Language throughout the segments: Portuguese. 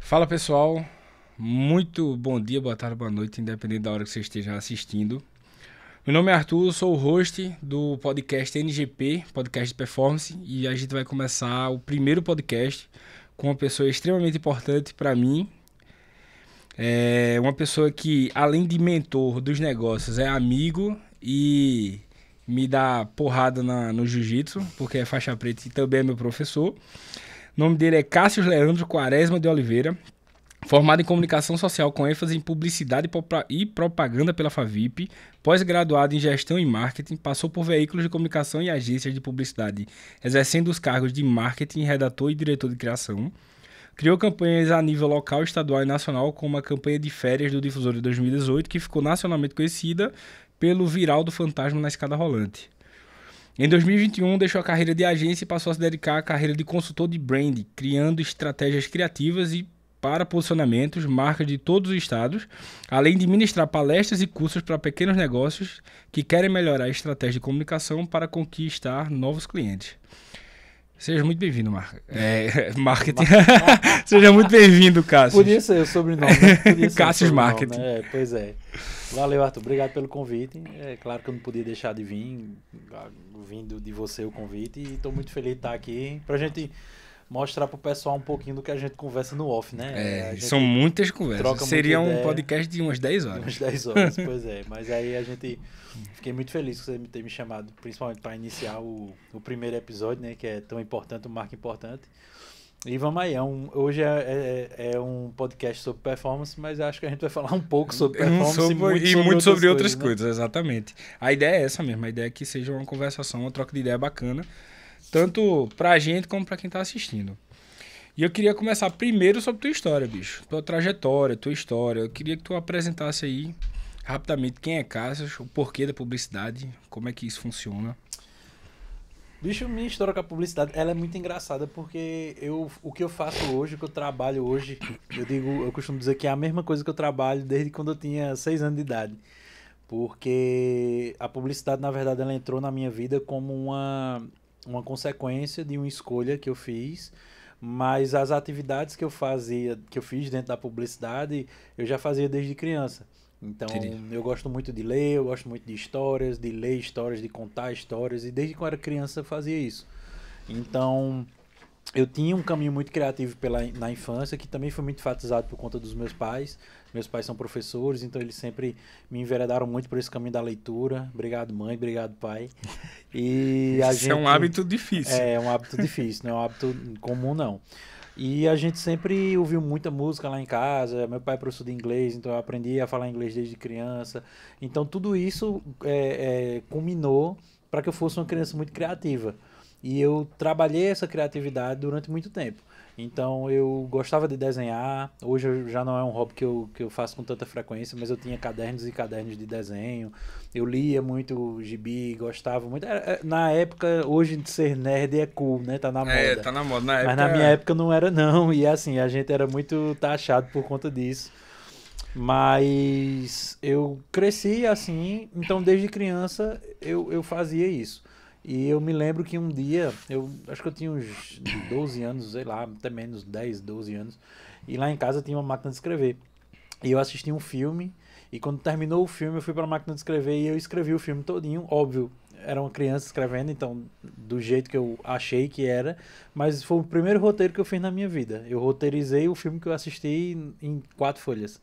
Fala pessoal, muito bom dia, boa tarde, boa noite, independente da hora que você esteja assistindo. Meu nome é Arthur, sou o host do podcast NGP, podcast de performance, e a gente vai começar o primeiro podcast com uma pessoa extremamente importante para mim. É uma pessoa que, além de mentor dos negócios, é amigo e me dá porrada no jiu-jitsu, porque é faixa preta e também é meu professor. O nome dele é Cássio Leandro Quaresma de Oliveira. Formado em comunicação social com ênfase em publicidade e propaganda pela FAVIP, pós-graduado em gestão e marketing, passou por veículos de comunicação e agências de publicidade, exercendo os cargos de marketing, redator e diretor de criação. Criou campanhas a nível local, estadual e nacional, como a campanha de férias do Difusor de 2018, que ficou nacionalmente conhecida pelo viral do fantasma na escada rolante. Em 2021, deixou a carreira de agência e passou a se dedicar à carreira de consultor de brand, criando estratégias criativas e para posicionamentos, marcas de todos os estados, além de ministrar palestras e cursos para pequenos negócios que querem melhorar a estratégia de comunicação para conquistar novos clientes. Seja muito bem-vindo, Marketing. Seja muito bem-vindo, Cássio. Podia ser o sobrenome, né? Podia ser Cássio Marketing. Né? Pois é. Valeu, Arthur. Obrigado pelo convite. É claro que eu não podia deixar de vir, vindo de você o convite, e estou muito feliz de estar aqui pra gente mostrar pro pessoal um pouquinho do que a gente conversa no off, né? São muitas conversas. Seria um podcast de umas 10 horas. Umas 10 horas, pois é. Mas aí a gente... Fiquei muito feliz que você ter me chamado, principalmente para iniciar o primeiro episódio, né? Que é tão importante, um marco importante. E vamos aí, hoje é um podcast sobre performance, mas acho que a gente vai falar um pouco sobre performance e muito sobre outras né? coisas, exatamente. A ideia é essa mesmo, a ideia é que seja uma conversação, uma troca de ideia bacana, tanto pra gente como pra quem tá assistindo. E eu queria começar primeiro sobre tua história, bicho. Tua trajetória, tua história. Eu queria que tu apresentasse aí rapidamente quem é Cássio, o porquê da publicidade, como é que isso funciona. Bicho, minha história com a publicidade, ela é muito engraçada porque o que eu faço hoje, o que eu trabalho hoje, eu costumo dizer que é a mesma coisa que eu trabalho desde quando eu tinha 6 anos de idade. Porque a publicidade, na verdade, ela entrou na minha vida como uma consequência de uma escolha que eu fiz, mas as atividades que eu fiz dentro da publicidade, eu já fazia desde criança. Então, eu gosto muito de ler, eu gosto muito de ler histórias, de contar histórias, e desde quando eu era criança eu fazia isso. Então, eu tinha um caminho muito criativo na infância, que também foi muito enfatizado por conta dos meus pais. Meus pais são professores, então eles sempre me enveredaram muito por esse caminho da leitura. Obrigado, mãe, obrigado, pai. E Isso é um hábito difícil. É um hábito difícil, não é um hábito comum, não. E a gente sempre ouviu muita música lá em casa. Meu pai é professor de inglês, então eu aprendi a falar inglês desde criança. Então tudo isso culminou para que eu fosse uma criança muito criativa. E eu trabalhei essa criatividade durante muito tempo. Então eu gostava de desenhar. Hoje já não é um hobby que eu faço com tanta frequência, mas eu tinha cadernos e cadernos de desenho. Eu lia muito gibi, gostava muito. Na época, hoje de ser nerd é cool, né? Tá na moda. Tá na moda. Mas na minha época não era, não. E assim, a gente era muito taxado por conta disso. Mas eu cresci assim, então desde criança eu fazia isso. E eu me lembro que um dia, eu acho que eu tinha uns 12 anos, sei lá, até menos, 10, 12 anos. E lá em casa tinha uma máquina de escrever. E eu assisti um filme, e quando terminou o filme eu fui para a máquina de escrever e eu escrevi o filme todinho, óbvio. Era uma criança escrevendo, então do jeito que eu achei que era. Mas foi o primeiro roteiro que eu fiz na minha vida. Eu roteirizei o filme que eu assisti em 4 folhas.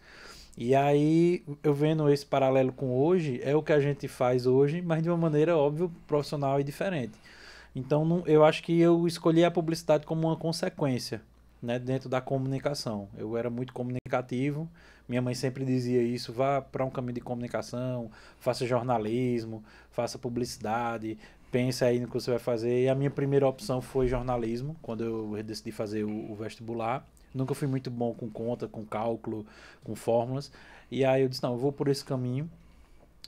E aí, eu vendo esse paralelo com hoje, é o que a gente faz hoje, mas de uma maneira, óbvio, profissional e diferente. Então, eu acho que eu escolhi a publicidade como uma consequência, né, dentro da comunicação. Eu era muito comunicativo, minha mãe sempre dizia isso: vá para um caminho de comunicação, faça jornalismo, faça publicidade, pense aí no que você vai fazer. E a minha primeira opção foi jornalismo, quando eu decidi fazer o vestibular. Nunca fui muito bom com conta, com cálculo, com fórmulas. E aí eu disse, não, eu vou por esse caminho.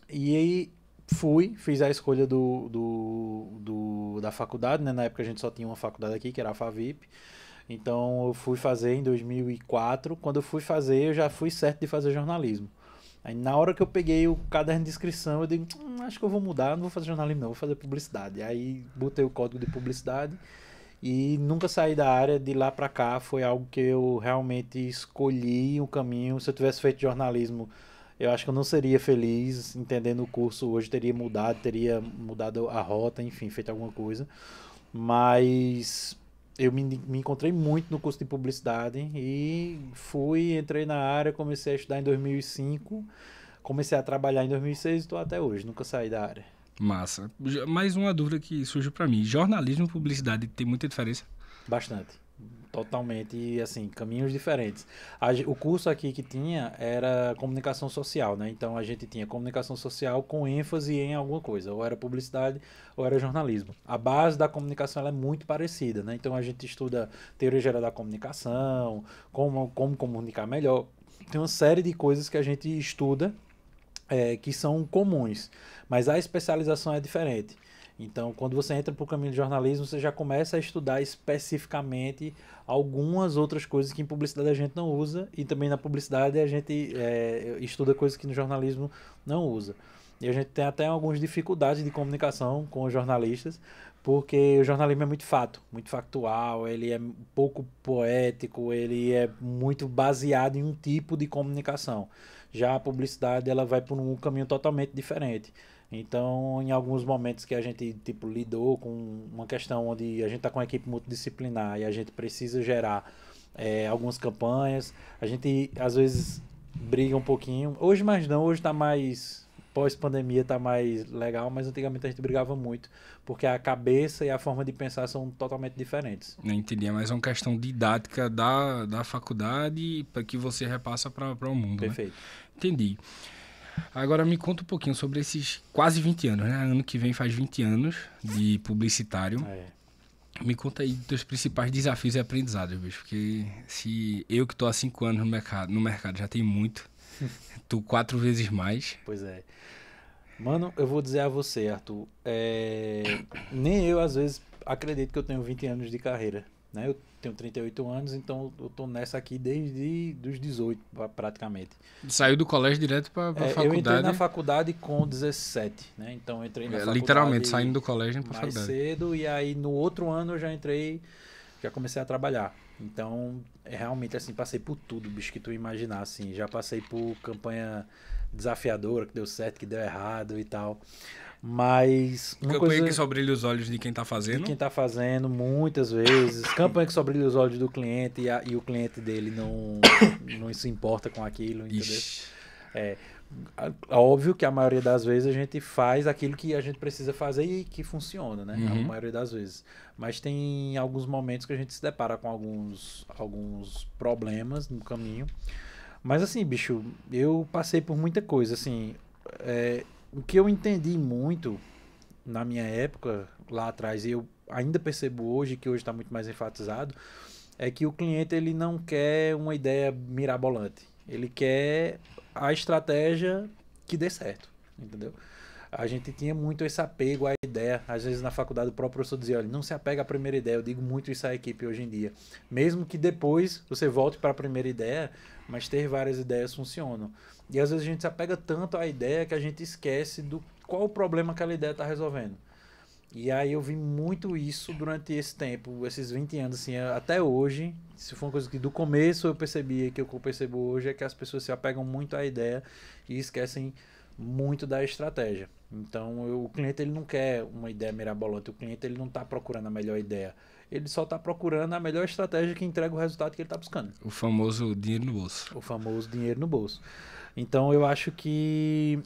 E aí fiz a escolha da faculdade, né? Na época a gente só tinha uma faculdade aqui, que era a FAVIP. Então eu fui fazer em 2004. Quando eu fui fazer, eu já fui certo de fazer jornalismo. Aí na hora que eu peguei o caderno de inscrição, eu digo, acho que eu vou mudar, não vou fazer jornalismo não, vou fazer publicidade. Aí botei o código de publicidade e nunca saí da área. De lá para cá foi algo que eu realmente escolhi um caminho. Se eu tivesse feito jornalismo, eu acho que eu não seria feliz entendendo o curso hoje, teria mudado a rota, enfim, feito alguma coisa. Mas eu me encontrei muito no curso de publicidade e entrei na área, comecei a estudar em 2005, comecei a trabalhar em 2006 e estou até hoje, nunca saí da área. Massa. Mais uma dúvida que surgiu pra mim. Jornalismo e publicidade tem muita diferença? Bastante. Totalmente, e assim, caminhos diferentes. O curso aqui que tinha era comunicação social, né? Então a gente tinha comunicação social com ênfase em alguma coisa, ou era publicidade ou era jornalismo. A base da comunicação ela é muito parecida, né? Então a gente estuda teoria geral da comunicação, como comunicar melhor. Tem uma série de coisas que a gente estuda que são comuns, mas a especialização é diferente. Então, quando você entra para o caminho de jornalismo, você já começa a estudar especificamente algumas outras coisas que em publicidade a gente não usa, e também na publicidade a gente estuda coisas que no jornalismo não usa. E a gente tem até algumas dificuldades de comunicação com os jornalistas, porque o jornalismo é muito muito factual, ele é pouco poético, ele é muito baseado em um tipo de comunicação. Já a publicidade ela vai por um caminho totalmente diferente. Então, em alguns momentos que a gente tipo lidou com uma questão onde a gente está com uma equipe multidisciplinar e a gente precisa gerar algumas campanhas, a gente às vezes briga um pouquinho. Hoje mais não, hoje está mais pós-pandemia, está mais legal, mas antigamente a gente brigava muito, porque a cabeça e a forma de pensar são totalmente diferentes. Não entendi, é mais uma questão didática da faculdade para que você repassa para o mundo, Perfeito. né? Entendi. Agora me conta um pouquinho sobre esses quase 20 anos, né? Ano que vem faz 20 anos de publicitário. Me conta aí dos teus principais desafios e aprendizados, bicho. Porque se eu que tô há 5 anos no mercado já tem muito, tu 4 vezes mais. Pois é. Mano, eu vou dizer a você, Arthur, nem eu às vezes acredito que eu tenho 20 anos de carreira, né? Eu tenho 38 anos, então eu tô nessa aqui desde os 18, praticamente. Saiu do colégio direto pra faculdade. Eu entrei na faculdade com 17, né? Então eu entrei na faculdade literalmente, saindo do colégio pra mais faculdade. cedo, e aí no outro ano eu já comecei a trabalhar. Então, realmente assim, passei por tudo, bicho, que tu imaginar, assim. Já passei por campanha desafiadora, que deu certo, que deu errado e tal. Mas uma Campanha coisa que só brilha os olhos de quem tá de fazendo. quem tá fazendo, muitas vezes. Campanha que só brilha os olhos do cliente e o cliente dele não se importa com aquilo, entendeu? Ixi. Óbvio que a maioria das vezes a gente faz aquilo que a gente precisa fazer e que funciona, né? A maioria das vezes. Mas tem alguns momentos que a gente se depara com alguns problemas no caminho. Mas assim, bicho, eu passei por muita coisa, assim. O que eu entendi muito na minha época, lá atrás, e eu ainda percebo hoje, que hoje está muito mais enfatizado, é que o cliente ele não quer uma ideia mirabolante. Ele quer a estratégia que dê certo, entendeu? A gente tinha muito esse apego à ideia. Às vezes na faculdade o próprio professor dizia, olha, não se apega à primeira ideia. Eu digo muito isso à equipe hoje em dia. Mesmo que depois você volte para a primeira ideia, mas ter várias ideias funcionam. E às vezes a gente se apega tanto à ideia que a gente esquece do qual o problema que aquela ideia está resolvendo. E aí eu vi muito isso durante esse tempo, esses 20 anos, assim, até hoje. Se for uma coisa que do começo eu percebia, que eu percebo hoje, é que as pessoas se apegam muito à ideia e esquecem muito da estratégia. Então o cliente ele não quer uma ideia mirabolante, o cliente ele não está procurando a melhor ideia. Ele só está procurando a melhor estratégia que entrega o resultado que ele está buscando. O famoso dinheiro no bolso. O famoso dinheiro no bolso. Então eu acho que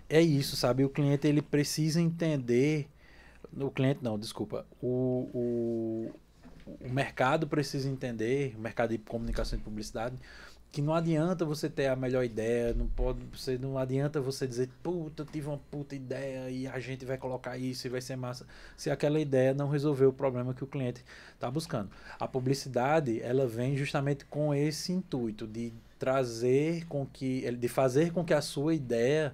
é isso, sabe? O cliente ele precisa entender. O cliente não, desculpa. O mercado precisa entender, o mercado de comunicação e publicidade, que não adianta você ter a melhor ideia, não adianta você dizer, puta, eu tive uma puta ideia e a gente vai colocar isso e vai ser massa, se aquela ideia não resolver o problema que o cliente está buscando. A publicidade, ela vem justamente com esse intuito de fazer com que a sua ideia,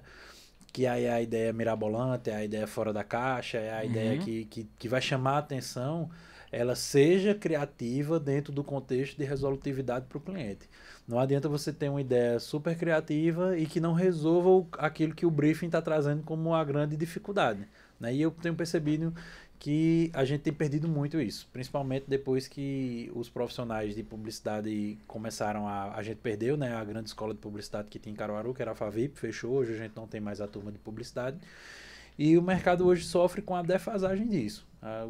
que aí é a ideia mirabolante, é a ideia fora da caixa, é a ideia que vai chamar a atenção, ela seja criativa dentro do contexto de resolutividade para o cliente. Não adianta você ter uma ideia super criativa e que não resolva aquilo que o briefing está trazendo como a grande dificuldade, né? E eu tenho percebido que a gente tem perdido muito isso, principalmente depois que os profissionais de publicidade começaram a gente perdeu, né, a grande escola de publicidade que tinha em Caruaru, que era a Favip, fechou, hoje a gente não tem mais a turma de publicidade, e o mercado hoje sofre com a defasagem disso.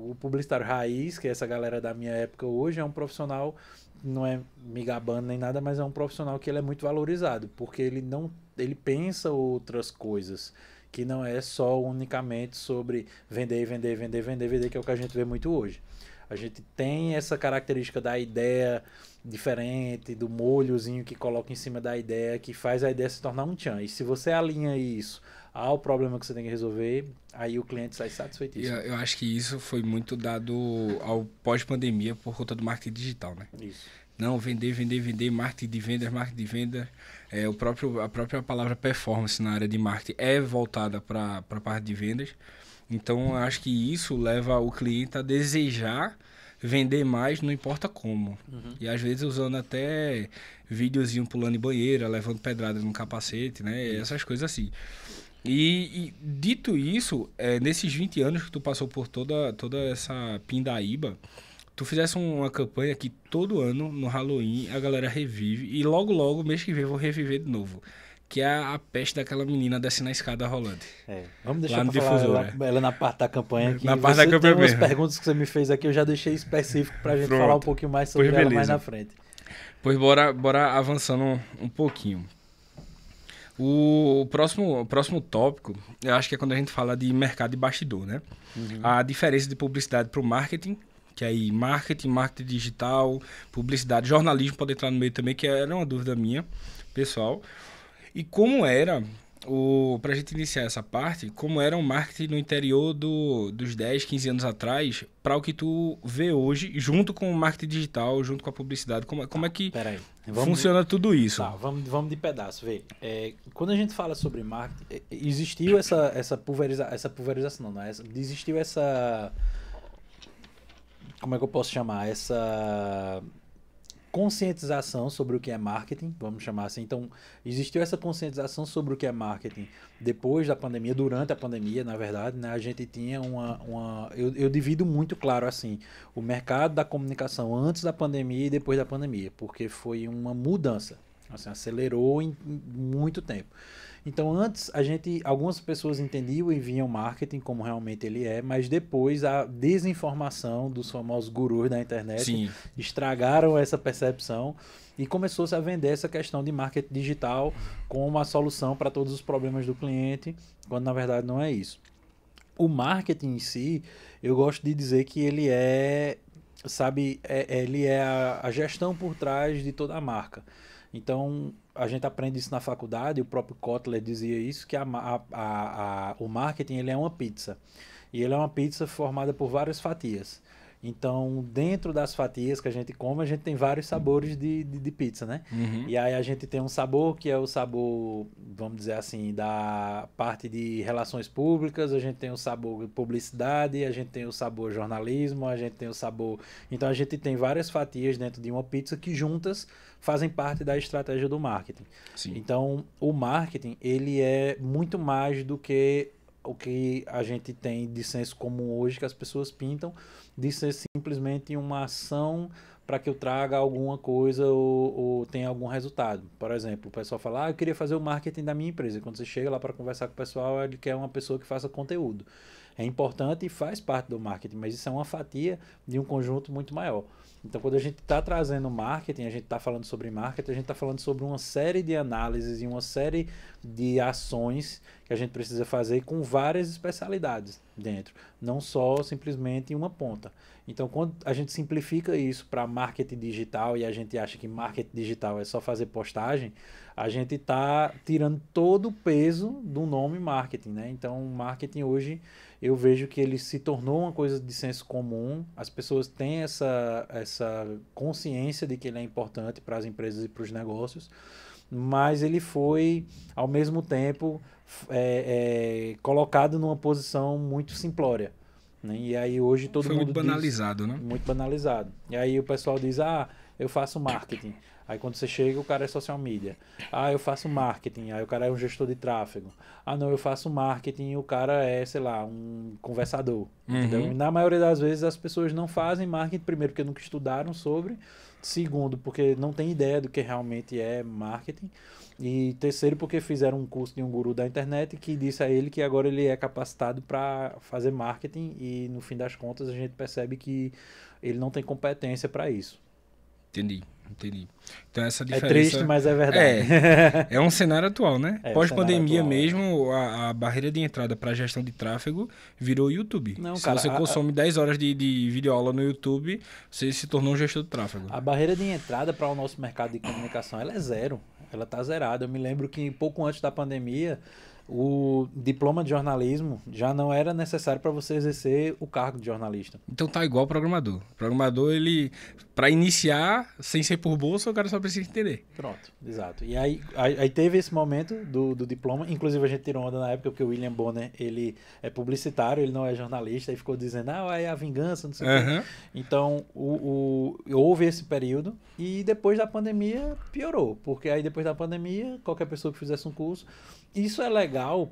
O publicitário raiz, que é essa galera da minha época hoje, é um profissional, não é me gabando nem nada, mas é um profissional que ele é muito valorizado, porque ele pensa outras coisas, que não é só unicamente sobre vender, vender, vender, vender, vender, que é o que a gente vê muito hoje. A gente tem essa característica da ideia diferente, do molhozinho que coloca em cima da ideia, que faz a ideia se tornar um tchan. E se você alinha isso ao problema que você tem que resolver, aí o cliente sai satisfeitíssimo. Eu acho que isso foi muito dado ao pós-pandemia por conta do marketing digital, né? Isso. Não, vender, vender, vender, marketing de vendas. A própria palavra performance na área de marketing é voltada para a parte de vendas. Então, eu acho que isso leva o cliente a desejar vender mais, não importa como. Uhum. E às vezes usando até videozinho pulando em banheira, levando pedrada no capacete, né? Essas coisas assim. E dito isso, nesses 20 anos que tu passou por toda essa pindaíba, tu fizesse uma campanha que todo ano, no Halloween, a galera revive. E logo, mês que vem, eu vou reviver de novo. Que é a peste daquela menina descendo a escada rolante. Vamos deixar Lá no pra falar Difusora. ela na parte da campanha aqui. Na parte da campanha tem umas mesmo. perguntas que você me fez aqui, eu já deixei específico pra gente Pronto. falar um pouquinho mais sobre Pois ela beleza. mais na frente. Pois bora avançando um pouquinho. O próximo tópico, eu acho que é quando a gente fala de mercado de bastidor, né? Uhum. A diferença de publicidade para o marketing, que aí marketing digital, publicidade, jornalismo pode entrar no meio também, que era uma dúvida minha, pessoal. E como era, pra gente iniciar essa parte, como era o marketing no interior dos 10, 15 anos atrás, para o que tu vê hoje, junto com o marketing digital, junto com a publicidade, como é que funciona tudo isso? Tá, vamos de pedaço, vê. Quando a gente fala sobre marketing, existiu essa pulverização, não, existiu essa... Como é que eu posso chamar? Essa conscientização sobre o que é marketing, vamos chamar assim. Então, existiu essa conscientização sobre o que é marketing depois da pandemia, durante a pandemia, na verdade, né? A gente tinha eu divido muito claro assim, o mercado da comunicação antes da pandemia e depois da pandemia, porque foi uma mudança, assim, acelerou em muito tempo. Então, antes, algumas pessoas entendiam e viam marketing como realmente ele é, mas depois a desinformação dos famosos gurus da internet Sim. estragaram essa percepção e começou-se a vender essa questão de marketing digital como uma solução para todos os problemas do cliente, quando na verdade não é isso. O marketing em si, eu gosto de dizer que ele ele é a gestão por trás de toda a marca. Então, a gente aprende isso na faculdade, o próprio Kotler dizia isso, que o marketing ele é uma pizza. E ele é uma pizza formada por várias fatias. Então, dentro das fatias que a gente come, a gente tem vários sabores de pizza, né? Uhum. E aí a gente tem um sabor que é o sabor, vamos dizer assim, da parte de relações públicas, a gente tem o sabor publicidade, a gente tem o sabor jornalismo, a gente tem o sabor... Então, a gente tem várias fatias dentro de uma pizza que juntas fazem parte da estratégia do marketing. Sim. Então, o marketing, ele é muito mais do que o que a gente tem de senso comum hoje, que as pessoas pintam, de ser simplesmente uma ação para que eu traga alguma coisa ou tenha algum resultado. Por exemplo, o pessoal fala, eu queria fazer o marketing da minha empresa. E quando você chega lá para conversar com o pessoal, ele quer uma pessoa que faça conteúdo. É importante e faz parte do marketing, mas isso é uma fatia de um conjunto muito maior. Então, quando a gente está trazendo marketing, a gente está falando sobre marketing, a gente está falando sobre uma série de análises e uma série de ações que a gente precisa fazer com várias especialidades dentro, não só simplesmente em uma ponta. Então, quando a gente simplifica isso para marketing digital e a gente acha que marketing digital é só fazer postagem, a gente está tirando todo o peso do nome marketing, né? Então, marketing hoje eu vejo que ele se tornou uma coisa de senso comum, as pessoas têm essa consciência de que ele é importante para as empresas e para os negócios, mas ele foi, ao mesmo tempo, colocado numa posição muito simplória. Né? E aí hoje todo foi mundo muito banalizado, diz, né? muito banalizado. E aí o pessoal diz, eu faço marketing. Aí quando você chega, o cara é social media. Ah, eu faço marketing, aí o cara é um gestor de tráfego. Ah, não, eu faço marketing e o cara é, sei lá, um conversador. Entendeu? Uhum. E na maioria das vezes as pessoas não fazem marketing, primeiro porque nunca estudaram sobre, segundo porque não tem ideia do que realmente é marketing, e terceiro porque fizeram um curso de um guru da internet que disse a ele que agora ele é capacitado para fazer marketing e no fim das contas a gente percebe que ele não tem competência para isso. Entendi, entendi. Então essa É triste, diferença mas é verdade. é um cenário atual, né? É o cenário Pós-pandemia atual. mesmo, a barreira de entrada para gestão de tráfego virou o YouTube. Não, Se cara, você consome 10 horas de videoaula no YouTube, você se tornou um gestor de tráfego. a barreira de entrada para o nosso mercado de comunicação ela é zero. Ela tá zerada. Eu me lembro que pouco antes da pandemia, o diploma de jornalismo já não era necessário para você exercer o cargo de jornalista. Então tá igual o programador. O programador, ele, para iniciar, sem ser por bolsa, o cara só precisa entender. Pronto, exato. E aí teve esse momento do diploma, inclusive a gente tirou onda na época, porque o William Bonner, ele é publicitário, ele não é jornalista, e ficou dizendo, ah, é a vingança, não sei o quê. Então, houve esse período, e depois da pandemia piorou, porque aí depois da pandemia, qualquer pessoa que fizesse um curso, isso é legal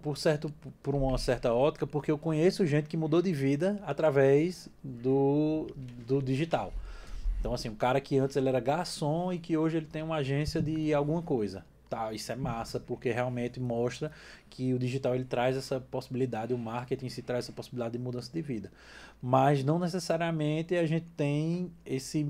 por uma certa ótica, porque eu conheço gente que mudou de vida através do digital. Então, assim, um cara que antes ele era garçom e que hoje ele tem uma agência de alguma coisa. Tá, isso é massa, porque realmente mostra que o digital ele traz essa possibilidade, o marketing se traz essa possibilidade de mudança de vida. Mas não necessariamente a gente tem esse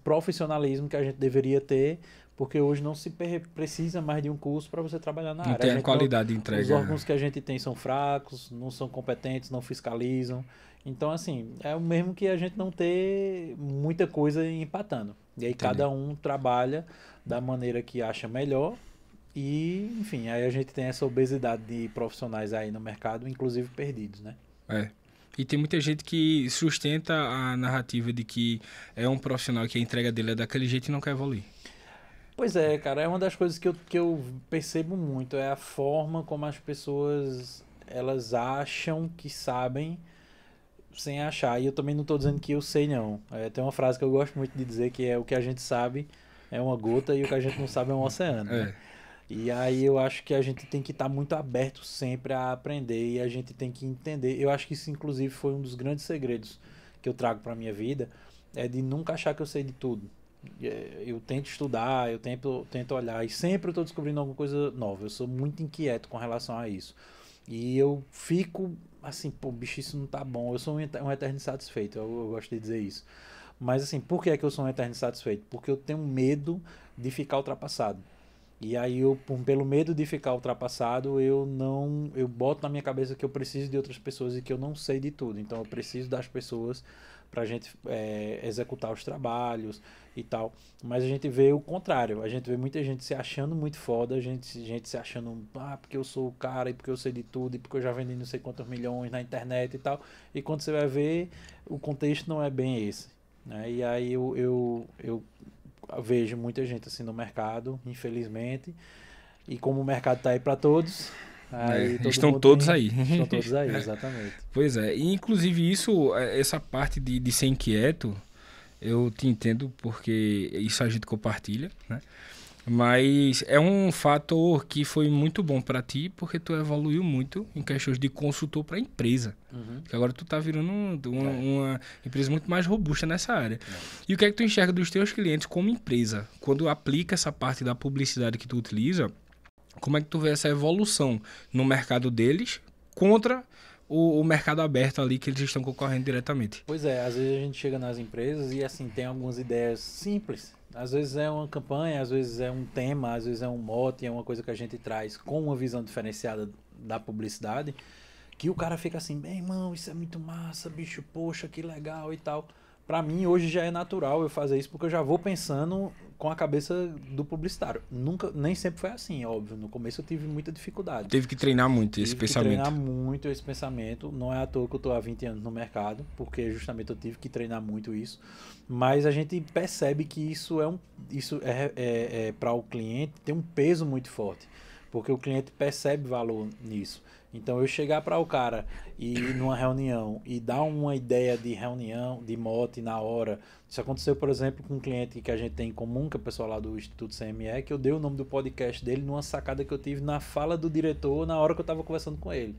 profissionalismo que a gente deveria ter, porque hoje não se precisa mais de um curso para você trabalhar na Não área. tem a qualidade de Os entrega. órgãos que a gente tem são fracos, não são competentes, não fiscalizam. Então, assim, é o mesmo que a gente não ter muita coisa empatando. E aí Entendi. cada um trabalha da maneira que acha melhor. E, enfim, aí a gente tem essa obesidade de profissionais aí no mercado, inclusive perdidos, né? É. E tem muita gente que sustenta a narrativa de que é um profissional que a entrega dele é daquele jeito e não quer evoluir. Pois é, cara, é uma das coisas que eu percebo muito, é a forma como as pessoas, elas acham que sabem sem achar. E eu também não estou dizendo que eu sei, não. Tem uma frase que eu gosto muito de dizer que é o que a gente sabe é uma gota e o que a gente não sabe é um oceano, né? É. E aí eu acho que a gente tem que estar muito aberto sempre a aprender e a gente tem que entender. Eu acho que isso, inclusive, foi um dos grandes segredos que eu trago para minha vida, é de nunca achar que eu sei de tudo. Eu tento estudar, eu tento olhar e sempre eu estou descobrindo alguma coisa nova. Eu sou muito inquieto com relação a isso. E eu fico assim, pô, bicho, isso não tá bom. Eu sou um eterno insatisfeito, eu gosto de dizer isso. Mas assim, por que é que eu sou um eterno insatisfeito? Porque eu tenho medo de ficar ultrapassado. E aí pelo medo de ficar ultrapassado, eu boto na minha cabeça que eu preciso de outras pessoas e que eu não sei de tudo. Então eu preciso das pessoas pra gente executar os trabalhos e tal. Mas a gente vê o contrário. A gente vê muita gente se achando muito foda, gente se achando, porque eu sou o cara e porque eu sei de tudo e porque eu já vendi não sei quantos milhões na internet e tal. E quando você vai ver, o contexto não é bem esse, né? E aí eu vejo muita gente assim no mercado, infelizmente. E como o mercado tá aí para todos, aí todo Estão mundo todos aí. Estão todos aí, exatamente. Pois é. E, inclusive, essa parte de ser inquieto, eu te entendo porque isso a gente compartilha, né? Mas é um fator que foi muito bom para ti, porque tu evoluiu muito em questões de consultor para empresa. Uhum. Que agora tu tá virando uma empresa muito mais robusta nessa área. E o que é que tu enxerga dos teus clientes como empresa? Quando aplica essa parte da publicidade que tu utiliza, como é que tu vê essa evolução no mercado deles contra o mercado aberto ali que eles estão concorrendo diretamente? Pois é, às vezes a gente chega nas empresas e assim tem algumas ideias simples. Às vezes é uma campanha, às vezes é um tema, às vezes é um mote, é uma coisa que a gente traz com uma visão diferenciada da publicidade, que o cara fica assim, bem, irmão, isso é muito massa, bicho, poxa, que legal e tal. Pra mim, hoje já é natural eu fazer isso, porque eu já vou pensando com a cabeça do publicitário. Nem sempre foi assim, óbvio. No começo eu tive muita dificuldade. Teve que treinar muito esse pensamento. Tive que treinar muito esse pensamento. Não é à toa que eu tô há 20 anos no mercado, porque justamente eu tive que treinar muito isso. Mas a gente percebe que isso para o cliente tem um peso muito forte, porque o cliente percebe valor nisso. Então eu chegar para o cara e ir numa reunião e dar uma ideia de reunião, de mote na hora. Isso aconteceu, por exemplo, com um cliente que a gente tem em comum, que é o pessoal lá do Instituto CME, que eu dei o nome do podcast dele numa sacada que eu tive na fala do diretor na hora que eu estava conversando com ele.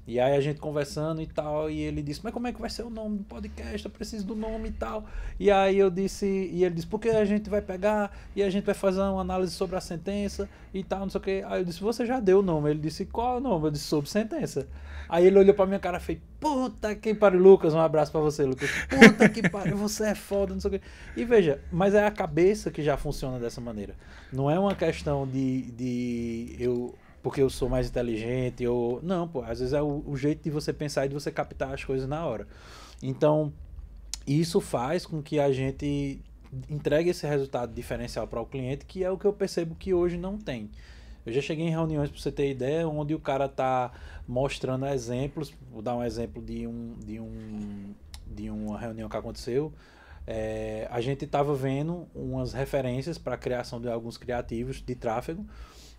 E aí a gente conversando e tal, e ele disse, mas como é que vai ser o nome do podcast? Eu preciso do nome e tal. E aí eu disse, e ele disse, porque a gente vai pegar e a gente vai fazer uma análise sobre a sentença e tal, não sei o que. Aí eu disse, você já deu o nome. Ele disse, qual é o nome? Eu disse, sobre sentença. Aí ele olhou pra minha cara e fez, puta que pariu, Lucas, um abraço pra você, Lucas. Puta que pariu, você é foda, não sei o que. E veja, mas é a cabeça que já funciona dessa maneira. Não é uma questão de eu... porque eu sou mais inteligente, ou... Não, pô, às vezes é o jeito de você pensar e de você captar as coisas na hora. Então, isso faz com que a gente entregue esse resultado diferencial para o cliente, que é o que eu percebo que hoje não tem. Eu já cheguei em reuniões, para você ter ideia, onde o cara tá mostrando exemplos, vou dar um exemplo de uma reunião que aconteceu. A gente estava vendo umas referências para a criação de alguns criativos de tráfego,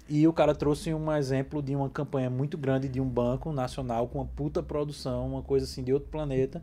e o cara trouxe um exemplo de uma campanha muito grande de um banco nacional com uma puta produção, uma coisa assim de outro planeta.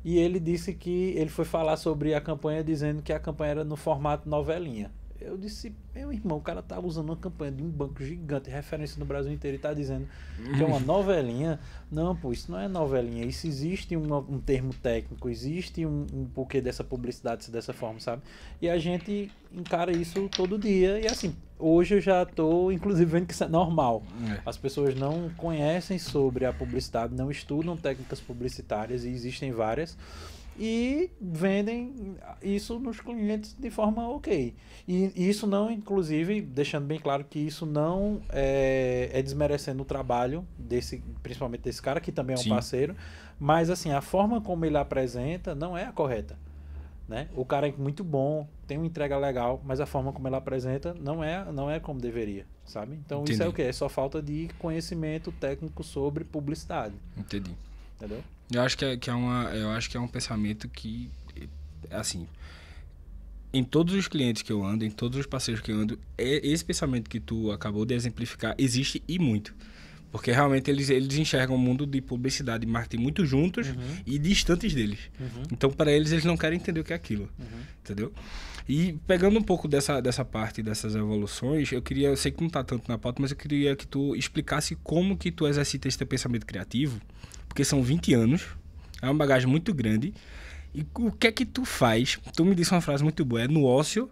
E ele disse que ele foi falar sobre a campanha dizendo que a campanha era no formato novelinha. Eu disse, meu irmão, o cara tá usando uma campanha de um banco gigante, referência no Brasil inteiro, e tá dizendo que é uma novelinha. Não, pô, isso não é novelinha. Isso existe um termo técnico, existe um porquê dessa publicidade dessa forma, sabe? E a gente encara isso todo dia. E assim, hoje eu já tô, inclusive, vendo que isso é normal. As pessoas não conhecem sobre a publicidade, não estudam técnicas publicitárias, e existem várias, e vendem isso nos clientes de forma ok. E isso não, inclusive, deixando bem claro que isso não é desmerecendo o trabalho principalmente desse cara, que também é um parceiro, mas assim, a forma como ele apresenta não é a correta. Né? O cara é muito bom, tem uma entrega legal, mas a forma como ele apresenta não é como deveria, sabe? Então Entendi. Isso é o quê? É só falta de conhecimento técnico sobre publicidade. Entendi. Entendeu? Eu acho que é um pensamento que, assim, em todos os clientes que eu ando, em todos os parceiros que eu ando, esse pensamento que tu acabou de exemplificar existe e muito. Porque realmente eles enxergam o mundo de publicidade e marketing muito juntos e distantes deles. Então, para eles não querem entender o que é aquilo. Entendeu? E pegando um pouco dessa parte, dessas evoluções, eu sei que não está tanto na pauta, mas eu queria que tu explicasse como que tu exercita esse teu pensamento criativo, porque são 20 anos, é uma bagagem muito grande. E o que é que tu faz? Tu me disse uma frase muito boa, é no ócio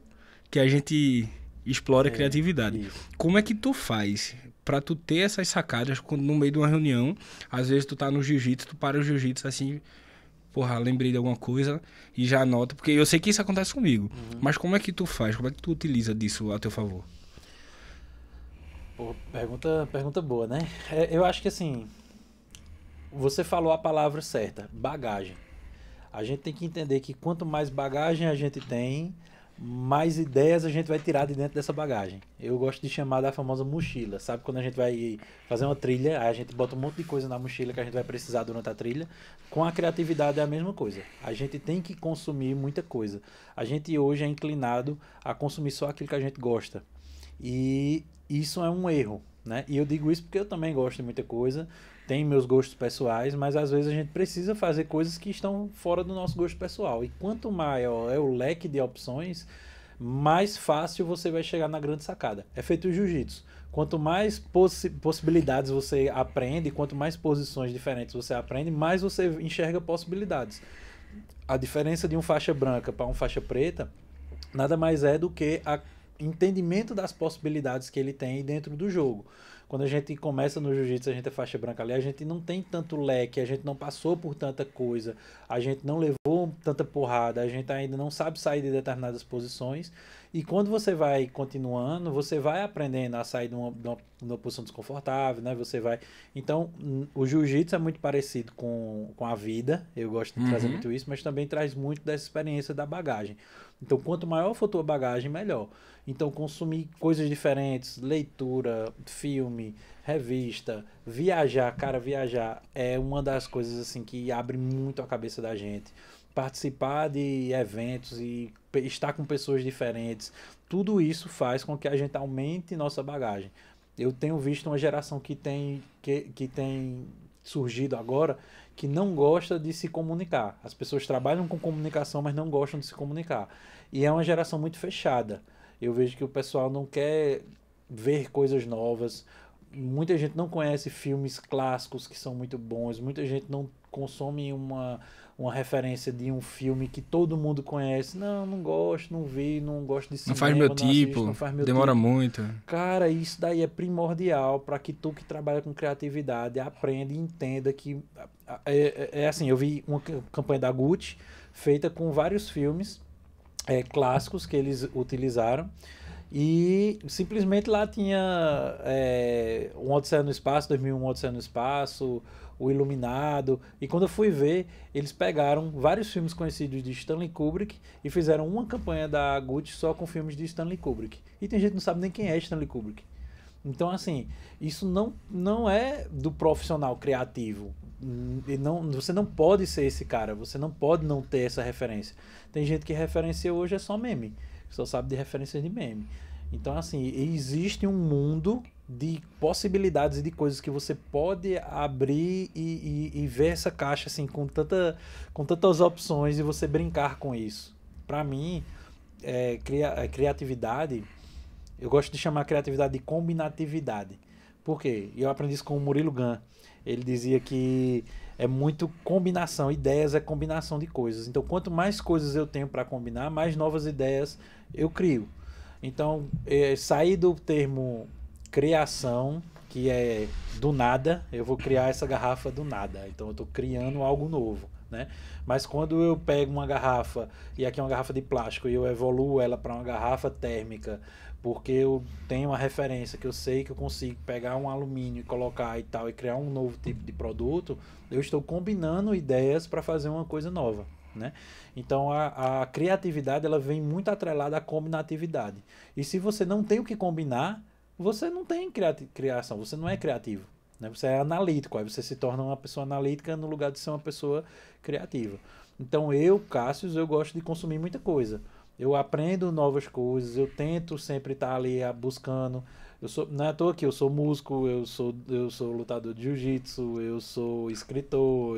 que a gente explora a criatividade. Isso. Como é que tu faz pra tu ter essas sacadas quando no meio de uma reunião, às vezes tu tá no jiu-jitsu, tu para o jiu-jitsu assim, porra, lembrei de alguma coisa e já anota, porque eu sei que isso acontece comigo. Mas como é que tu faz? Como é que tu utiliza disso a teu favor? Pô, pergunta boa, né? Eu acho que assim, você falou a palavra certa, bagagem. A gente tem que entender que quanto mais bagagem a gente tem, mais ideias a gente vai tirar de dentro dessa bagagem. Eu gosto de chamar da famosa mochila. Sabe quando a gente vai fazer uma trilha, aí a gente bota um monte de coisa na mochila que a gente vai precisar durante a trilha. Com a criatividade é a mesma coisa. A gente tem que consumir muita coisa. A gente hoje é inclinado a consumir só aquilo que a gente gosta. E isso é um erro, né? E eu digo isso porque eu também gosto de muita coisa, tenho meus gostos pessoais, mas às vezes a gente precisa fazer coisas que estão fora do nosso gosto pessoal. E quanto maior é o leque de opções, mais fácil você vai chegar na grande sacada. É feito o jiu-jitsu. Quanto mais possibilidades você aprende, quanto mais posições diferentes você aprende, mais você enxerga possibilidades. A diferença de um faixa branca para um faixa preta nada mais é do que o entendimento das possibilidades que ele tem dentro do jogo. Quando a gente começa no jiu-jitsu, a gente é faixa branca ali, a gente não tem tanto leque, a gente não passou por tanta coisa, a gente não levou tanta porrada, a gente ainda não sabe sair de determinadas posições. E quando você vai continuando, você vai aprendendo a sair de uma posição desconfortável, né? Você vai... Então, o jiu-jitsu é muito parecido com a vida, eu gosto de trazer muito isso, mas também traz muito dessa experiência da bagagem. Então, quanto maior for a tua bagagem, melhor. Então, consumir coisas diferentes, leitura, filme, revista, viajar. Cara, viajar é uma das coisas assim que abre muito a cabeça da gente. Participar de eventos e estar com pessoas diferentes, tudo isso faz com que a gente aumente nossa bagagem. eu tenho visto uma geração que tem surgido agora que não gosta de se comunicar. As pessoas trabalham com comunicação, mas não gostam de se comunicar. E é uma geração muito fechada. Eu vejo que o pessoal não quer ver coisas novas. Muita gente não conhece filmes clássicos que são muito bons. Muita gente não consome uma referência de um filme que todo mundo conhece. Não, não gosto, não vi, não gosto de cinema, Não faz meu não assisto, tipo, não faz meu demora tipo. muito. Cara, isso daí é primordial para que tu que trabalha com criatividade aprenda e entenda que é assim, eu vi uma campanha da Gucci feita com vários filmes clássicos que eles utilizaram e simplesmente lá tinha Um Odisseia no Espaço, 2001, Um Odisseia no Espaço, O Iluminado. E quando eu fui ver, eles pegaram vários filmes conhecidos de Stanley Kubrick e fizeram uma campanha da Gucci só com filmes de Stanley Kubrick. E tem gente que não sabe nem quem é Stanley Kubrick. Então, assim, isso não é do profissional criativo. Você não pode ser esse cara, você não pode não ter essa referência. Tem gente que referencia hoje é só meme, só sabe de referências de meme. Então, assim, existe um mundo de possibilidades e de coisas que você pode abrir e ver essa caixa assim com tantas opções e você brincar com isso. Para mim, criatividade, eu gosto de chamar a criatividade de combinatividade. Por quê? Eu aprendi isso com o Murilo Gun. Ele dizia que é muito combinação, ideias é combinação de coisas. Então, quanto mais coisas eu tenho para combinar, mais novas ideias eu crio. Então, sair do termo criação, que é do nada, eu vou criar essa garrafa do nada. Então, eu estou criando algo novo, né? Mas quando eu pego uma garrafa, e aqui é uma garrafa de plástico, e eu evoluo ela para uma garrafa térmica, porque eu tenho uma referência que eu sei que eu consigo pegar um alumínio e colocar e tal, e criar um novo tipo de produto, eu estou combinando ideias para fazer uma coisa nova, né? Então a criatividade ela vem muito atrelada à combinatividade. E se você não tem o que combinar, você não tem criação, você não é criativo, né? Você é analítico, aí você se torna uma pessoa analítica no lugar de ser uma pessoa criativa. Então Cássio, eu gosto de consumir muita coisa. Eu aprendo novas coisas, eu tento sempre estar ali buscando. Não é à toa que eu sou músico, eu sou lutador de jiu-jitsu, eu sou escritor,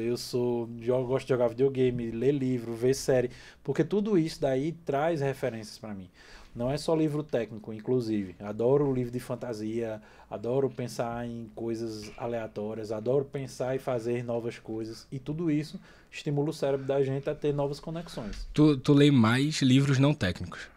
gosto de jogar videogame, ler livro, ver série, porque tudo isso daí traz referências para mim. Não é só livro técnico, inclusive. Adoro livro de fantasia, adoro pensar em coisas aleatórias, adoro pensar e fazer novas coisas. E tudo isso estimula o cérebro da gente a ter novas conexões. Tu lê mais livros não técnicos?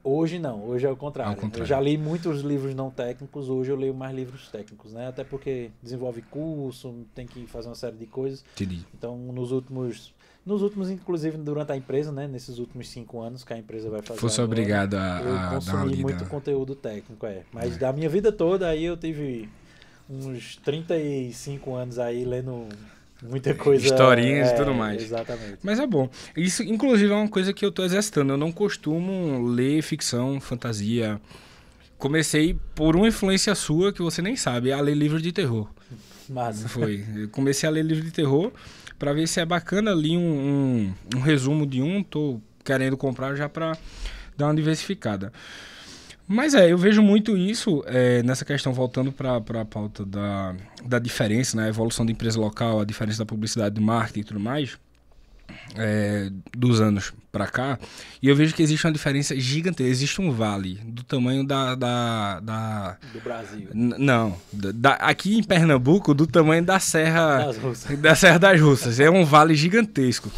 Hoje não, hoje é o contrário. Ao contrário. Eu já li muitos livros não técnicos, hoje eu leio mais livros técnicos, né? Até porque desenvolve curso, tem que fazer uma série de coisas. Entendi. Então, nos últimos, inclusive durante a empresa, né? Nesses últimos 5 anos que a empresa vai fazer Fosse agora, obrigado eu a dar uma consumi lida. muito conteúdo técnico, Mas da minha vida toda, aí eu tive uns 35 anos aí lendo muita coisa. Historinhas e tudo mais. Exatamente. Mas é bom. Isso, inclusive, é uma coisa que eu tô exercitando. Eu não costumo ler ficção, fantasia. Comecei por uma influência sua, que você nem sabe, a ler livros de terror. Mas Foi. Eu comecei a ler livros de terror pra ver se é bacana ali um resumo de um. Tô querendo comprar já pra dar uma diversificada. Mas eu vejo muito isso nessa questão, voltando para a pauta da diferença, né? A evolução da empresa local, a diferença da publicidade, do marketing e tudo mais, dos anos para cá. E eu vejo que existe uma diferença gigantesca. Existe um vale do tamanho do Brasil. Não, aqui em Pernambuco, do tamanho da Serra Das Russas. Da Serra das Russas. É um vale gigantesco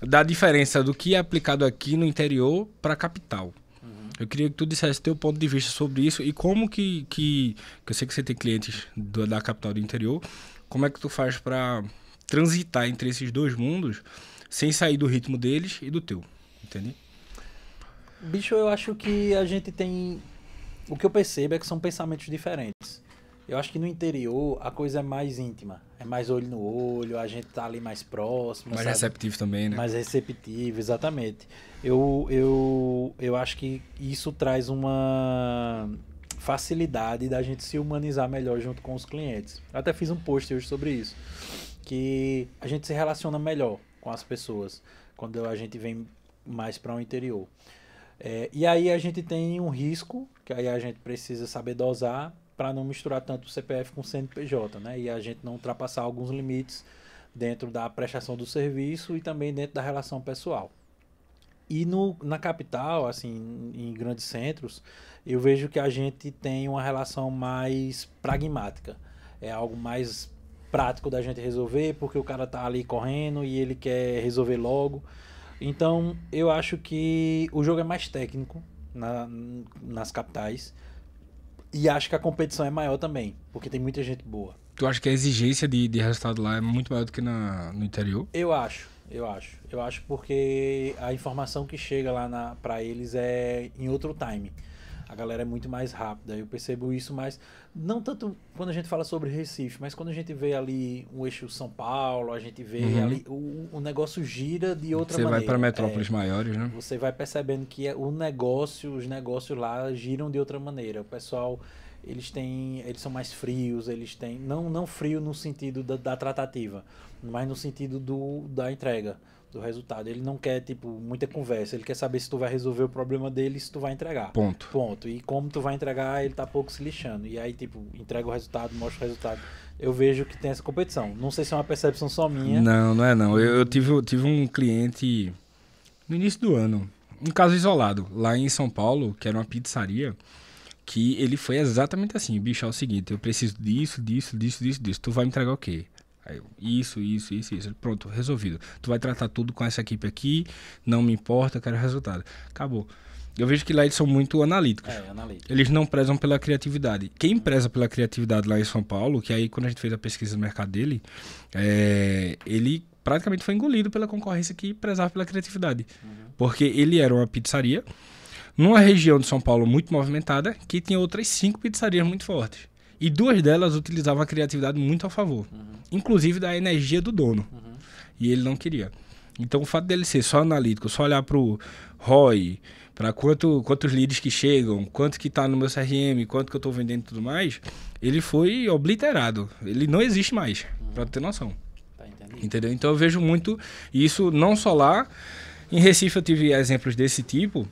da diferença do que é aplicado aqui no interior para a capital. Eu queria que tu dissesse teu ponto de vista sobre isso e como que eu sei que você tem clientes da capital do interior, como é que tu faz para transitar entre esses dois mundos sem sair do ritmo deles e do teu, entende? Bicho, eu acho que a gente tem... O que eu percebo é que são pensamentos diferentes. Eu acho que no interior a coisa é mais íntima. É mais olho no olho, a gente tá ali mais próximo. Mais sabe? receptivo também, né? Mais receptivo, exatamente. Eu acho que isso traz uma facilidade da gente se humanizar melhor junto com os clientes. Eu até fiz um post hoje sobre isso. Que a gente se relaciona melhor com as pessoas quando a gente vem mais para o interior. E aí a gente tem um risco, que aí a gente precisa saber dosar, para não misturar tanto o CPF com o CNPJ, né? E a gente não ultrapassar alguns limites dentro da prestação do serviço e também dentro da relação pessoal. E na capital, assim, em grandes centros, eu vejo que a gente tem uma relação mais pragmática. É algo mais prático da gente resolver, porque o cara tá ali correndo e ele quer resolver logo. Então, eu acho que o jogo é mais técnico nas capitais. E acho que a competição é maior também, porque tem muita gente boa. Tu acha que a exigência de resultado lá é muito maior do que no interior? Eu acho porque a informação que chega lá pra eles é em outro time. A galera é muito mais rápida. Eu percebo isso, mas não tanto quando a gente fala sobre Recife, mas quando a gente vê ali o eixo São Paulo, a gente vê ali o negócio gira de outra maneira. Você vai para metrópoles maiores, né? Você vai percebendo que os negócios lá giram de outra maneira. O pessoal, eles são mais frios, eles têm não frio no sentido da tratativa, mas no sentido da entrega, do resultado. Ele não quer, tipo, muita conversa. Ele quer saber se tu vai resolver o problema dele e se tu vai entregar. Ponto. E como tu vai entregar, ele tá pouco se lixando. E aí, tipo, entrega o resultado, mostra o resultado. Eu vejo que tem essa competição. Não sei se é uma percepção só minha. Não é não. Eu tive um cliente no início do ano, um caso isolado, lá em São Paulo, que era uma pizzaria, que ele foi exatamente assim: bicho, é o seguinte, eu preciso disso. Tu vai me entregar o quê? Aí eu, isso. Pronto, resolvido. Tu vai tratar tudo com essa equipe aqui, não me importa, eu quero resultado. Acabou. Eu vejo que lá eles são muito analíticos. Eles não prezam pela criatividade. Quem preza pela criatividade lá em São Paulo, que aí quando a gente fez a pesquisa do mercado dele, ele praticamente foi engolido pela concorrência que prezava pela criatividade. Porque ele era uma pizzaria numa região de São Paulo muito movimentada, que tinha outras 5 pizzarias muito fortes. E 2 delas utilizavam a criatividade muito a favor. Inclusive da energia do dono. E ele não queria. Então o fato dele ser só analítico, só olhar pro ROI, para quantos leads que chegam, quanto que tá no meu CRM, quanto que eu tô vendendo e tudo mais, ele foi obliterado. Ele não existe mais, para ter noção. Tá entendido? Entendeu? Então eu vejo muito isso, não só lá. Em Recife eu tive exemplos desse tipo,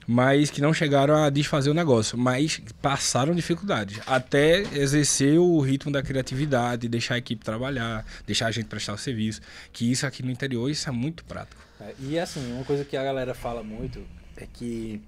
mas que não chegaram a desfazer o negócio, mas passaram dificuldades, até exercer o ritmo da criatividade, deixar a equipe trabalhar, deixar a gente prestar o serviço, que isso aqui no interior, isso é muito prático. E assim, uma coisa que a galera fala muito é que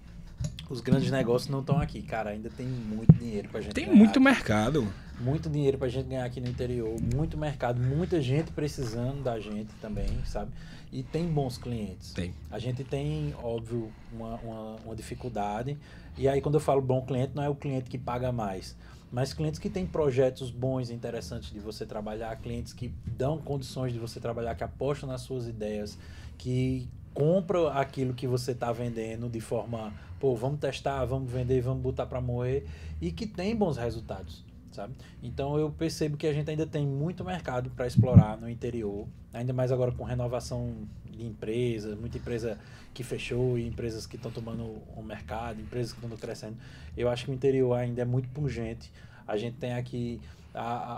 os grandes negócios não estão aqui, cara, ainda tem muito dinheiro pra gente ganhar. Tem muito mercado. Muito dinheiro pra gente ganhar aqui no interior, muito mercado, muita gente precisando da gente também, sabe? E tem bons clientes. Tem. A gente tem, óbvio, uma dificuldade. E aí, quando eu falo bom cliente, não é o cliente que paga mais, mas clientes que têm projetos bons e interessantes de você trabalhar, clientes que dão condições de você trabalhar, que apostam nas suas ideias, que compram aquilo que você está vendendo de forma, pô, vamos testar, vamos vender, vamos botar para moer, e que tem bons resultados. Sabe? Então eu percebo que a gente ainda tem muito mercado para explorar no interior, ainda mais agora com renovação de empresas, muita empresa que fechou e empresas que estão tomando o mercado, empresas que estão crescendo. Eu acho que o interior ainda é muito pungente. A gente tem aqui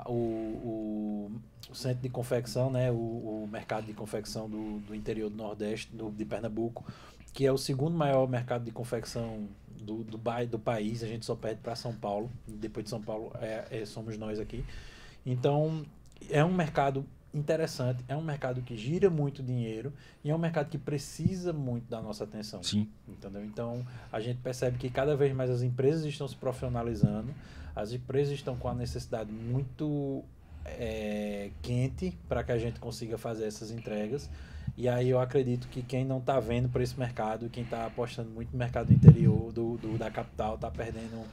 o centro de confecção, né? o mercado de confecção do interior do Nordeste, de Pernambuco, que é o segundo maior mercado de confecção do país. A gente só perde para São Paulo. Depois de São Paulo somos nós aqui. Então é um mercado interessante, é um mercado que gira muito dinheiro e é um mercado que precisa muito da nossa atenção. Sim. Entendeu? Então a gente percebe que cada vez mais as empresas estão se profissionalizando, as empresas estão com a necessidade muito quente para que a gente consiga fazer essas entregas. E aí eu acredito que quem não está vendo para esse mercado, quem está apostando muito no mercado interior da capital, está perdendo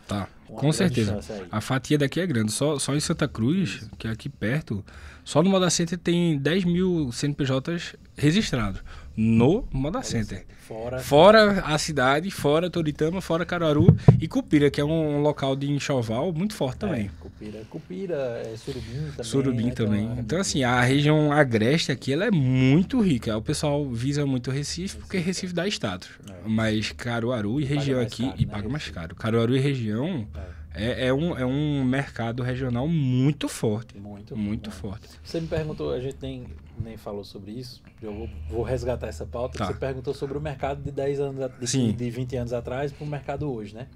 com certeza. A fatia daqui é grande. Só em Santa Cruz, que é aqui perto, só no Moda Center tem 10 mil CNPJs registrados. No Moda Center. Fora a cidade, fora Toritama, fora Caruaru e Cupira, que é um local de enxoval muito forte também. Cupira, Surubim também. Surubim também. Então, assim, a região agreste aqui, ela é muito rica. O pessoal visa muito Recife, porque Recife dá status. Mas Caruaru e região aqui, e paga mais caro. Caruaru e região é um mercado regional muito forte. Muito forte. Você me perguntou, a gente nem falou sobre isso, eu vou resgatar essa pauta. Você perguntou sobre o mercado de 10 anos, de 20 anos atrás para o mercado hoje, né?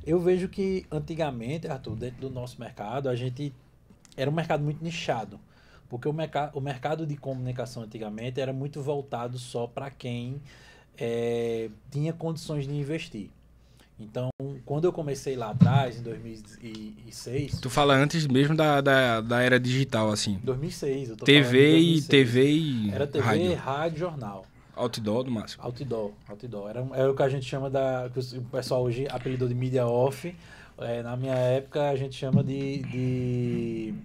Eu vejo que antigamente, Arthur, dentro do nosso mercado, a gente era um mercado muito nichado. Porque o mercado de comunicação antigamente era muito voltado só para quem tinha condições de investir. Então, quando eu comecei lá atrás, em 2006... Tu fala antes mesmo da era digital, assim. 2006, eu tô TV falando de e 2006. TV e Era TV, rádio, jornal. Outdoor do máximo. Outdoor. Era o que a gente chama que o pessoal hoje apelidou de mídia off. Na minha época, a gente chama de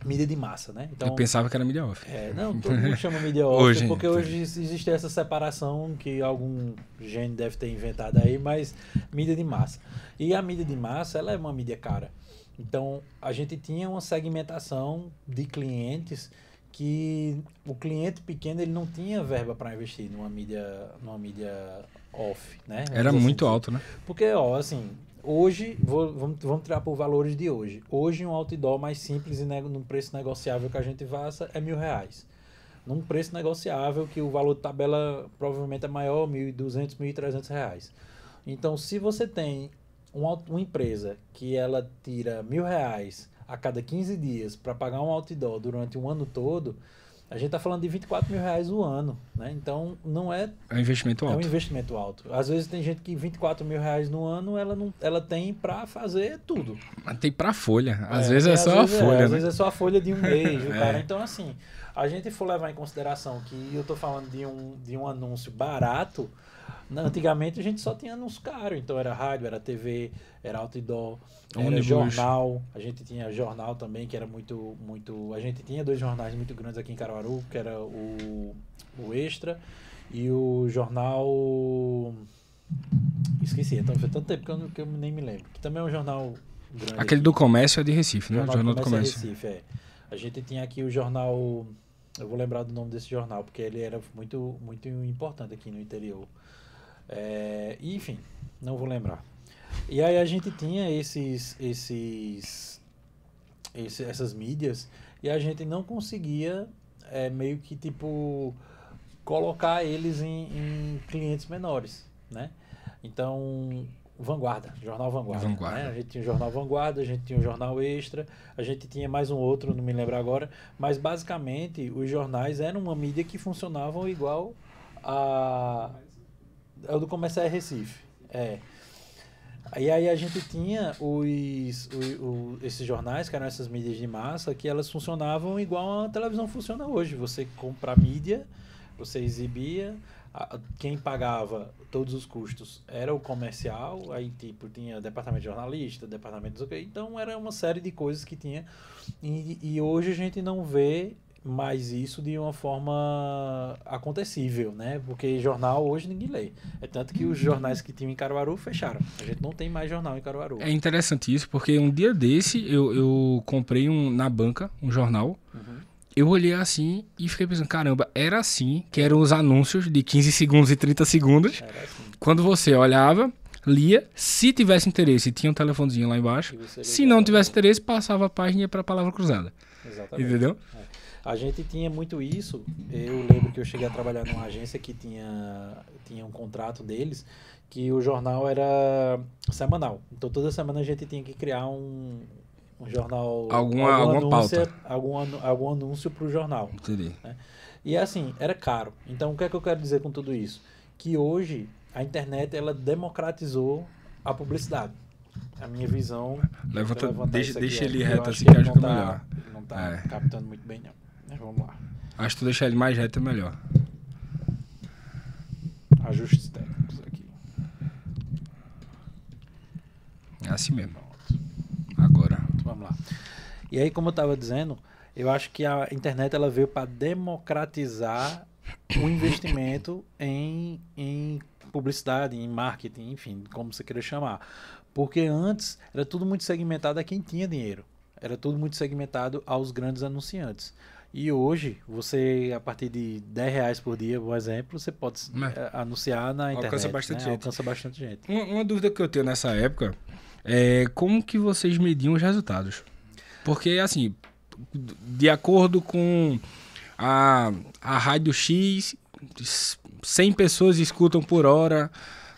mídia de massa, né? Então, Eu pensava que era mídia off. não, todo mundo chama mídia off, Hoje, porque hoje existe essa separação que algum gênio deve ter inventado aí, mas mídia de massa. E a mídia de massa, ela é uma mídia cara. Então, a gente tinha uma segmentação de clientes que o cliente pequeno ele não tinha verba para investir numa mídia off, né? Era muito alto, né? Porque, assim, hoje, vamos tirar por valores de hoje. Hoje, um outdoor mais simples e num preço negociável que a gente faça é R$1.000. Num preço negociável que o valor de tabela provavelmente é maior, R$1.200, R$1.300. Então, se você tem uma empresa que ela tira R$1.000 a cada 15 dias para pagar um outdoor durante um ano todo, a gente está falando de R$24.000 o ano, né? Então, não é... É um investimento alto. É um investimento alto. Às vezes tem gente que R$24.000 no ano, ela tem para fazer tudo. Mas tem para folha. Às vezes é só a folha, né? Às vezes é só a folha de um mês, cara. Então, assim, a gente for levar em consideração que eu tô falando de um anúncio barato, antigamente a gente só tinha anúncio caro. Então, era rádio, era TV, era outdoor, era jornal. A gente tinha jornal também, que era muito... A gente tinha 2 jornais muito grandes aqui em Caruaru, que era o Extra e o jornal... Esqueci, então foi tanto tempo que eu nem me lembro. Que também é um jornal grande. Aquele aqui do comércio é de Recife, né? O Jornal do Comércio é Recife, A gente tinha aqui o jornal... Eu vou lembrar do nome desse jornal, porque ele era muito, muito importante aqui no interior. Enfim, não vou lembrar. E aí a gente tinha essas mídias e a gente não conseguia meio que tipo colocar eles em clientes menores, né? Então, Jornal Vanguarda. Né? A gente tinha o Jornal Vanguarda, a gente tinha o Jornal Extra, a gente tinha mais um outro, não me lembro agora, mas basicamente os jornais eram uma mídia que funcionavam igual ao do Comércio é Recife. E aí a gente tinha esses jornais, que eram essas mídias de massa, que elas funcionavam igual a televisão funciona hoje. Você compra a mídia, você exibia, quem pagava todos os custos era o comercial, aí tipo tinha departamento de jornalista, departamento de... Então era uma série de coisas que tinha. E hoje a gente não vê mais isso de uma forma acontecível, né? Porque jornal hoje ninguém lê. É tanto que os jornais que tinham em Caruaru fecharam. A gente não tem mais jornal em Caruaru. É interessante isso, porque um dia desse eu comprei na banca um jornal. Uhum. Eu olhei assim e fiquei pensando, caramba, era assim que eram os anúncios de 15 segundos e 30 segundos. Era assim. Quando você olhava, lia, se tivesse interesse, tinha um telefonezinho lá embaixo. Se não tivesse interesse, passava a página e ia para a palavra cruzada. Exatamente. Entendeu? A gente tinha muito isso. Eu lembro que eu cheguei a trabalhar numa agência que tinha um contrato deles, que o jornal era semanal. Então toda semana a gente tinha que criar um jornal... Alguma pauta. Algum anúncio para o jornal. Entendi. Né? E assim, era caro. Então o que é que eu quero dizer com tudo isso? Que hoje a internet ela democratizou a publicidade. A minha visão... Deixa ele reto assim que acho que é melhor. Não está captando muito bem, não. Mas vamos lá. Acho que tu deixar ele mais reto é melhor. Ajustes técnicos aqui. É assim mesmo. Agora. Vamos lá. E aí, como eu estava dizendo, eu acho que a internet ela veio para democratizar o investimento em publicidade, em marketing, enfim, como você queira chamar. Porque antes era tudo muito segmentado a quem tinha dinheiro. Era tudo muito segmentado aos grandes anunciantes. E hoje, você, a partir de R$10 por dia, por exemplo, você pode anunciar na internet. Alcança bastante gente. Alcança bastante gente. Uma dúvida que eu tenho nessa época é como que vocês mediam os resultados? Porque, assim, de acordo com a Rádio X, 100 pessoas escutam por hora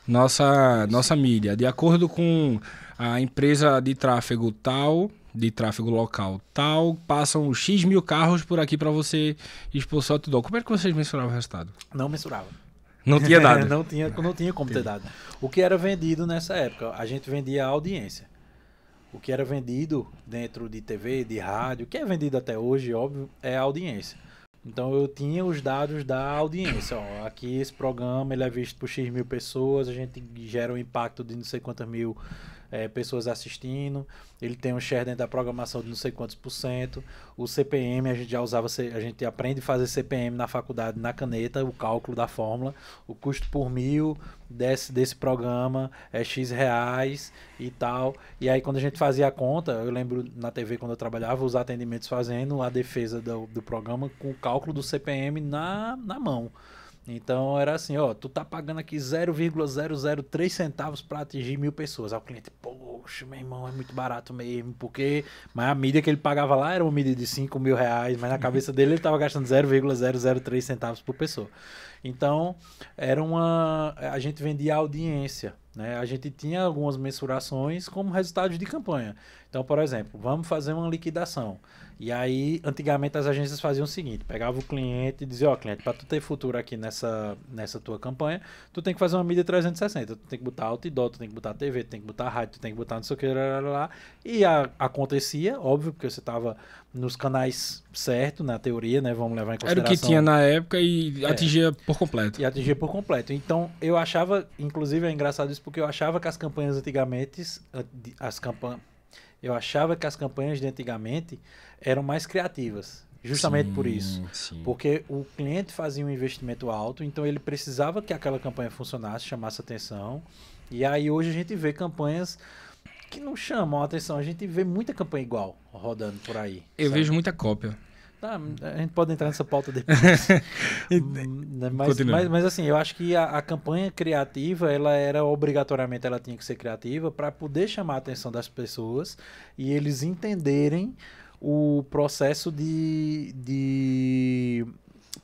nossa mídia. De acordo com a empresa de tráfego tal, de tráfego local tal, passam X mil carros por aqui para você expor seu outdoor. Como é que vocês mensuravam o resultado? Não mensurava. Não tinha dado. não tinha como ter dado. O que era vendido nessa época? A gente vendia a audiência. O que era vendido dentro de TV, de rádio, o que é vendido até hoje, óbvio, é a audiência. Então eu tinha os dados da audiência. Ó, aqui esse programa ele é visto por X mil pessoas, a gente gera um impacto de não sei quantas mil pessoas assistindo, ele tem um share dentro da programação de não sei quantos %. O CPM, a gente já usava, a gente aprende a fazer CPM na faculdade, na caneta, o cálculo da fórmula, o custo por mil desse programa é X reais e tal. E aí quando a gente fazia a conta, eu lembro na TV quando eu trabalhava, os atendimentos fazendo a defesa do programa com o cálculo do CPM na mão. Então era assim, ó, tu tá pagando aqui 0,003 centavos para atingir 1000 pessoas. Aí o cliente, poxa, meu irmão, é muito barato mesmo, porque... Mas a mídia que ele pagava lá era uma mídia de 5 mil reais, mas na cabeça dele ele tava gastando 0,003 centavos por pessoa. Então, a gente vendia audiência, né? A gente tinha algumas mensurações como resultados de campanha. Então, por exemplo, vamos fazer uma liquidação. E aí, antigamente as agências faziam o seguinte, pegava o cliente e dizia, ó, cliente, para tu ter futuro aqui nessa tua campanha, tu tem que fazer uma mídia 360, tu tem que botar outdoor, tu tem que botar TV, tu tem que botar rádio, tu tem que botar não sei o que, lá. E acontecia, óbvio, porque você estava nos canais certos, na teoria, né, vamos levar em consideração. Era o que tinha na época e atingia por completo. E atingia por completo. Então, eu achava, inclusive é engraçado isso, porque eu achava que as campanhas antigamente, eu achava que as campanhas de antigamente eram mais criativas, justamente por isso. Sim. Porque o cliente fazia um investimento alto, então ele precisava que aquela campanha funcionasse, chamasse atenção. E aí hoje a gente vê campanhas que não chamam a atenção, a gente vê muita campanha igual rodando por aí. Eu vejo muita cópia. Tá, a gente pode entrar nessa pauta depois. mas assim, eu acho que a campanha criativa, ela era obrigatoriamente, ela tinha que ser criativa para poder chamar a atenção das pessoas e eles entenderem o processo de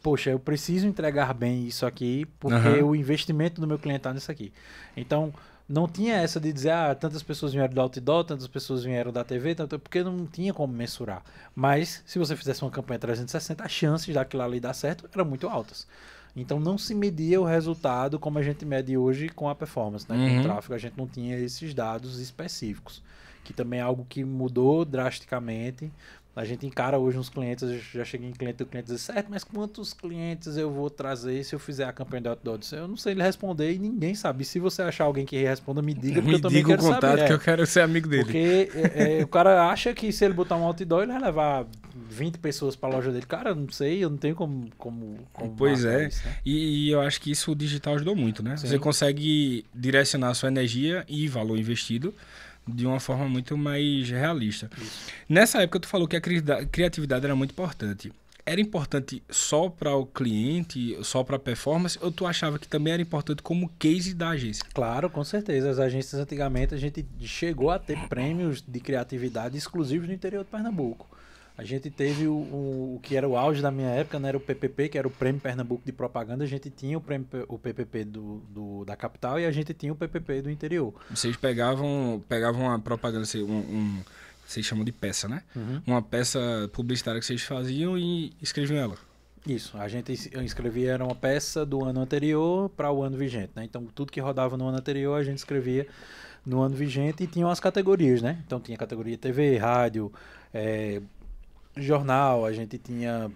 poxa, eu preciso entregar bem isso aqui porque o investimento do meu cliente está nisso aqui. Então, não tinha essa de dizer, tantas pessoas vieram do outdoor, tantas pessoas vieram da TV, porque não tinha como mensurar. Mas, se você fizesse uma campanha 360, as chances daquilo ali dar certo eram muito altas. Então, não se media o resultado como a gente mede hoje com a performance, né? Com o tráfego, a gente não tinha esses dados específicos, que também é algo que mudou drasticamente. A gente encara hoje uns clientes, eu já cheguei em cliente dizer, certo, mas quantos clientes eu vou trazer se eu fizer a campanha de outdoor? Eu não sei ele responder e ninguém sabe. Se você achar alguém que responda, me diga, porque eu também quero saber. Me diga o contato que eu quero ser amigo dele. Porque o cara acha que se ele botar um outdoor, ele vai levar 20 pessoas para a loja dele. Cara, eu não sei, eu não tenho como pois é, isso, né? E eu acho que isso o digital ajudou muito, né? Sim. Você consegue direcionar a sua energia e valor investido de uma forma muito mais realista. Isso. Nessa época, tu falou que a criatividade era muito importante. Era importante só para o cliente, só para a performance, ou tu achava que também era importante como case da agência? Claro, com certeza. As agências antigamente, a gente chegou a ter prêmios de criatividade exclusivos no interior de Pernambuco. A gente teve o que era o auge da minha época, né? Era o PPP, que era o Prêmio Pernambuco de Propaganda. A gente tinha o PPP da capital e a gente tinha o PPP do interior. Vocês pegavam uma propaganda, vocês chamam de peça, né? Uma peça publicitária que vocês faziam e escreviam ela. Isso, a gente escrevia, era uma peça do ano anterior para o ano vigente, né? Então, tudo que rodava no ano anterior, a gente escrevia no ano vigente e tinham as categorias, né? Então, tinha categoria TV, rádio, jornal, a gente tinha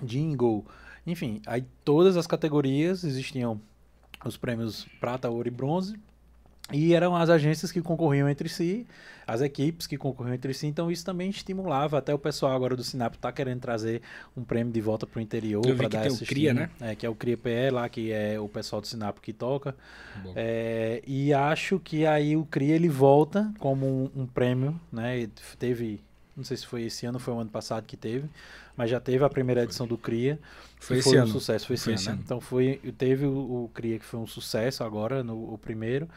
jingle, enfim, aí todas as categorias existiam os prêmios prata, ouro e bronze, e eram as agências que concorriam entre si, as equipes que concorriam entre si, então isso também estimulava, até o pessoal agora do Sinap tá querendo trazer um prêmio de volta pro interior para dar esse CRIA, né? Que é o CRIA PE lá, que é o pessoal do Sinap que toca. E acho que aí o CRIA ele volta como um prêmio, né? Teve Não sei se foi esse ano ou foi o ano passado que teve, mas já teve a primeira edição do CRIA. Foi esse esse um ano. sucesso, foi esse ano, né? Então teve o CRIA que foi um sucesso agora, o primeiro.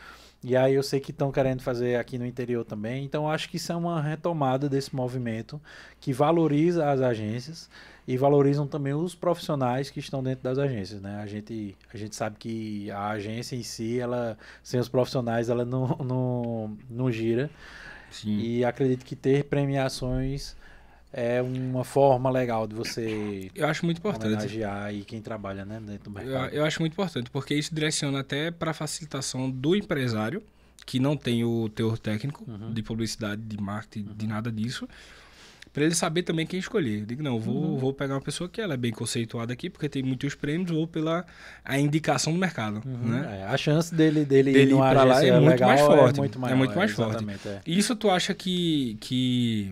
E aí eu sei que estão querendo fazer aqui no interior também. Então eu acho que isso é uma retomada desse movimento que valoriza as agências e valorizam também os profissionais que estão dentro das agências, né? A gente sabe que a agência em si, ela, sem os profissionais, ela não gira. Sim. E acredito que ter premiações é uma forma legal de você Eu acho muito importante. homenagear aí quem trabalha, né, dentro do mercado. Eu acho muito importante, porque isso direciona até para a facilitação do empresário, que não tem o teor técnico de publicidade, de marketing, de nada disso, para ele saber também quem escolher. Eu digo, não, vou pegar uma pessoa que ela é bem conceituada aqui, porque tem muitos prêmios, ou pela a indicação do mercado, né? A chance dele Ir numa para lá agência é muito legal mais forte. é muito maior. É muito mais forte. Exatamente, é. E isso tu acha que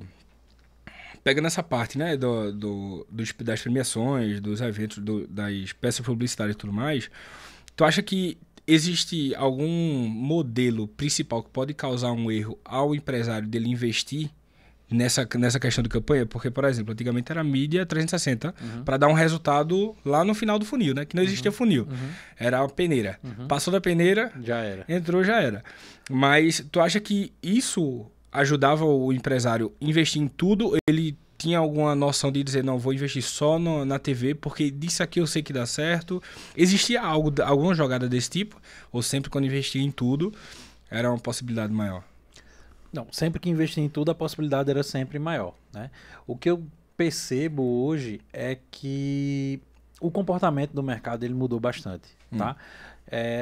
pega nessa parte, né, das premiações, dos eventos, das peças publicitárias e tudo mais, tu acha que existe algum modelo principal que pode causar um erro ao empresário dele investir nessa questão de campanha? Porque, por exemplo, antigamente era mídia 360 para dar um resultado lá no final do funil, né? Que não existia funil. Era a peneira. Passou da peneira, já era. Entrou, já era. Mas tu acha que isso ajudava o empresário a investir em tudo? Ele tinha alguma noção de dizer, não, vou investir só na TV, porque disso aqui eu sei que dá certo? Existia alguma jogada desse tipo? Ou sempre quando investia em tudo, era uma possibilidade maior? Não, sempre que investir em tudo, a possibilidade era sempre maior, né? O que eu percebo hoje é que o comportamento do mercado ele mudou bastante, tá?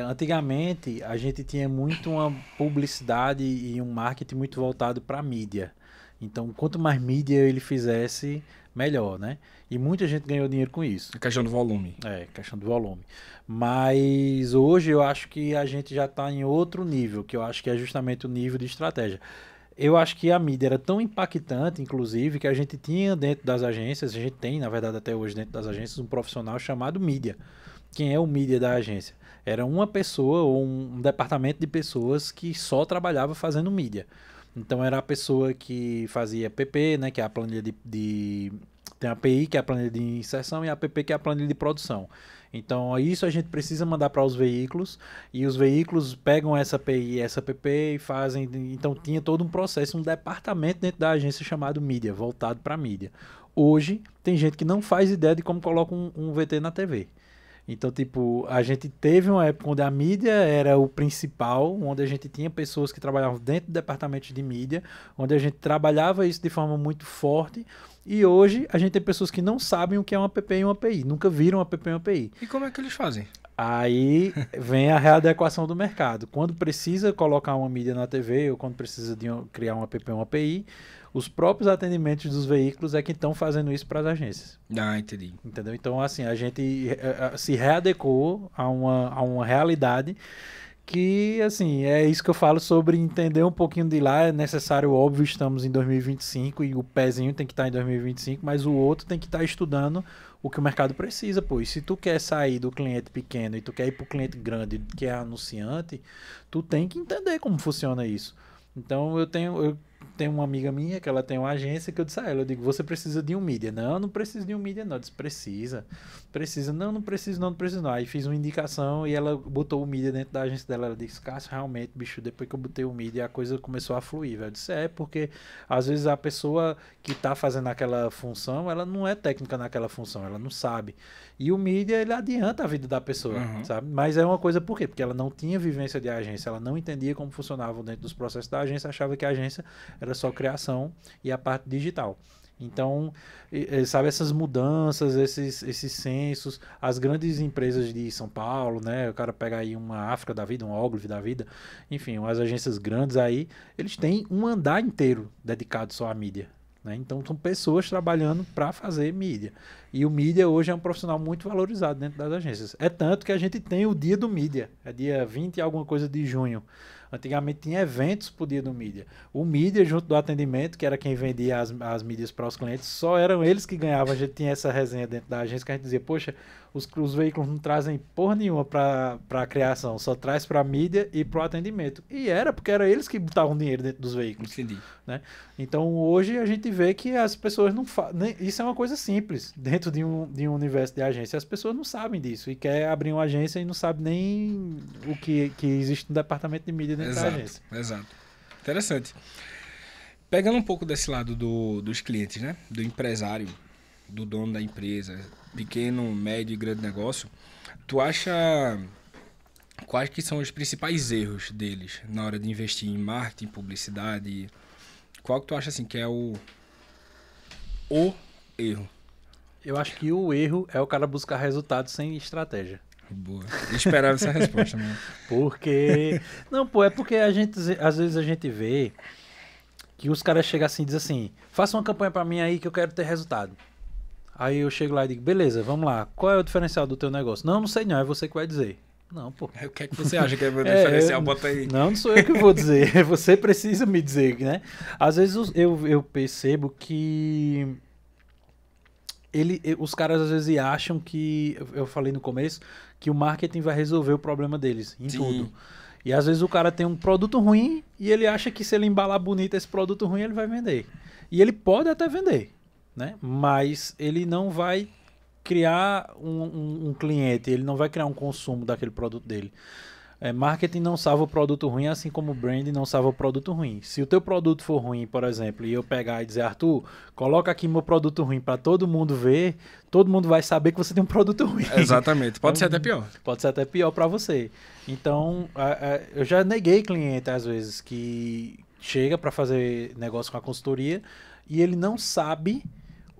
Antigamente, a gente tinha muito uma publicidade e um marketing muito voltado para a mídia. Então, quanto mais mídia ele fizesse, melhor, né? E muita gente ganhou dinheiro com isso. A questão do volume. Questão do volume. Mas hoje eu acho que a gente já está em outro nível, que eu acho que é justamente o nível de estratégia. Eu acho que a mídia era tão impactante, inclusive, que a gente tinha dentro das agências, a gente tem, na verdade, até hoje dentro das agências, um profissional chamado mídia. Quem é o mídia da agência? Era uma pessoa ou um departamento de pessoas que só trabalhava fazendo mídia. Então era a pessoa que fazia PP, né, que é a planilha tem a API, que é a planilha de inserção, e a APP, que é a planilha de produção. Então, isso a gente precisa mandar para os veículos, e os veículos pegam essa API e essa APP e fazem... Então, tinha todo um processo, um departamento dentro da agência chamado mídia, voltado para mídia. Hoje, tem gente que não faz ideia de como coloca um VT na TV. Então, tipo, a gente teve uma época onde a mídia era o principal, onde a gente tinha pessoas que trabalhavam dentro do departamento de mídia, onde a gente trabalhava isso de forma muito forte, e hoje a gente tem pessoas que não sabem o que é uma app e uma API, nunca viram uma app e uma API. E como é que eles fazem? Aí vem a readequação do mercado. Quando precisa colocar uma mídia na TV, ou quando precisa criar uma app e uma API, os próprios atendimentos dos veículos é que estão fazendo isso para as agências. Ah, entendi. Entendeu? Então, assim, a gente se readequou a uma realidade que, assim, é isso que eu falo sobre entender um pouquinho de lá. É necessário, óbvio, estamos em 2025 e o pezinho tem que estar em 2025, mas o outro tem que estar estudando o que o mercado precisa, pô. E se tu quer sair do cliente pequeno e tu quer ir para o cliente grande, que é anunciante, tu tem que entender como funciona isso. Então, eu tenho uma amiga minha que ela tem uma agência que eu disse a ela, eu digo, você precisa de um mídia. Não preciso de um mídia não. Eu disse, precisa. Não preciso não. Aí fiz uma indicação e ela botou o mídia dentro da agência dela. Ela disse, Cássio, realmente, bicho, depois que eu botei o mídia, a coisa começou a fluir, velho. Eu disse, porque às vezes a pessoa que tá fazendo aquela função, ela não é técnica naquela função, ela não sabe. E o mídia, ele adianta a vida da pessoa, sabe? Mas é uma coisa, por quê? Porque ela não tinha vivência de agência, ela não entendia como funcionava dentro dos processos da agência, achava que a agência era só criação e a parte digital. Então, sabe, essas mudanças, esses censos, as grandes empresas de São Paulo, né? O cara pega aí uma África da vida, uma Ogilvy da vida, enfim, umas agências grandes aí, eles têm um andar inteiro dedicado só à mídia. Né? Então, são pessoas trabalhando para fazer mídia. E o mídia hoje é um profissional muito valorizado dentro das agências. É tanto que a gente tem o dia do mídia, é dia 20 e alguma coisa de junho. Antigamente tinha eventos pro dia do mídia. O mídia, junto do atendimento, que era quem vendia as mídias para os clientes, só eram eles que ganhavam. A gente tinha essa resenha dentro da agência que a gente dizia, poxa, os veículos não trazem porra nenhuma para a criação, só traz para a mídia e para o atendimento. E era porque era eles que botavam dinheiro dentro dos veículos. Entendi. Né? Então hoje a gente vê que as pessoas não fazem. Isso é uma coisa simples dentro de um universo de agência. As pessoas não sabem disso e quer abrir uma agência e não sabe nem o que existe no departamento de mídia dentro da agência. Exato. Interessante. Pegando um pouco desse lado dos clientes, né? Do empresário, do dono da empresa, pequeno, médio e grande negócio, tu acha quais que são os principais erros deles na hora de investir em marketing, publicidade? Qual que tu acha assim que é o erro? Eu acho que o erro é o cara buscar resultados sem estratégia. Boa. Eu esperava essa resposta, mano. Porque... Não, pô, é porque às vezes a gente vê que os caras chegam assim e dizem assim, faça uma campanha pra mim aí que eu quero ter resultado. Aí eu chego lá e digo, beleza, vamos lá, qual é o diferencial do teu negócio? Não sei não, é você que vai dizer. Não, pô. O que é que você acha que é o diferencial? Bota aí. Não sou eu que vou dizer, você precisa me dizer, né? Às vezes eu percebo que os caras às vezes acham que, eu falei no começo, que o marketing vai resolver o problema deles em tudo. E às vezes o cara tem um produto ruim e ele acha que se ele embalar bonito esse produto ruim, ele vai vender. E ele pode até vender, né? Mas ele não vai criar um cliente, ele não vai criar um consumo daquele produto dele. Marketing não salva o produto ruim, assim como o branding não salva o produto ruim. Se o teu produto for ruim, por exemplo, e eu pegar e dizer, Arthur, coloca aqui meu produto ruim para todo mundo ver, todo mundo vai saber que você tem um produto ruim. Exatamente, pode ser até pior. Pode ser até pior para você. Então, eu já neguei cliente, às vezes, que chega para fazer negócio com a consultoria e ele não sabe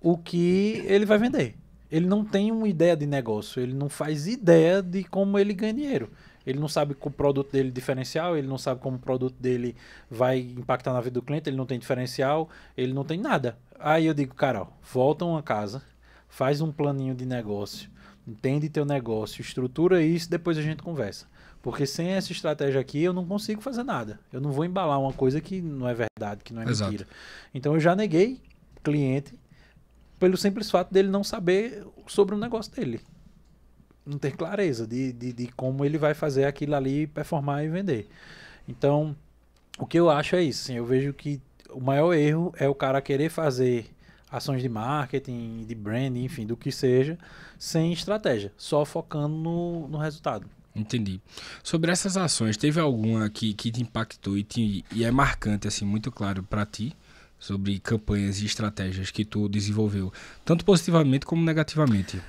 o que ele vai vender. Ele não tem uma ideia de negócio, ele não faz ideia de como ele ganha dinheiro. Ele não sabe como o produto dele é diferencial, ele não sabe como o produto dele vai impactar na vida do cliente, ele não tem diferencial, ele não tem nada. Aí eu digo, Carol, volta a uma casa, faz um planinho de negócio, entende teu negócio, estrutura isso, depois a gente conversa. Porque sem essa estratégia aqui eu não consigo fazer nada. Eu não vou embalar uma coisa que não é verdade, que não é mentira. Então eu já neguei cliente pelo simples fato dele não saber sobre o negócio dele. Não ter clareza de como ele vai fazer aquilo ali, performar e vender. Então, o que eu acho é isso. Assim, eu vejo que o maior erro é o cara querer fazer ações de marketing, de branding, enfim, do que seja, sem estratégia, só focando no resultado. Entendi. Sobre essas ações, teve alguma que te impactou e é marcante, assim, muito claro para ti, sobre campanhas e estratégias que tu desenvolveu, tanto positivamente como negativamente?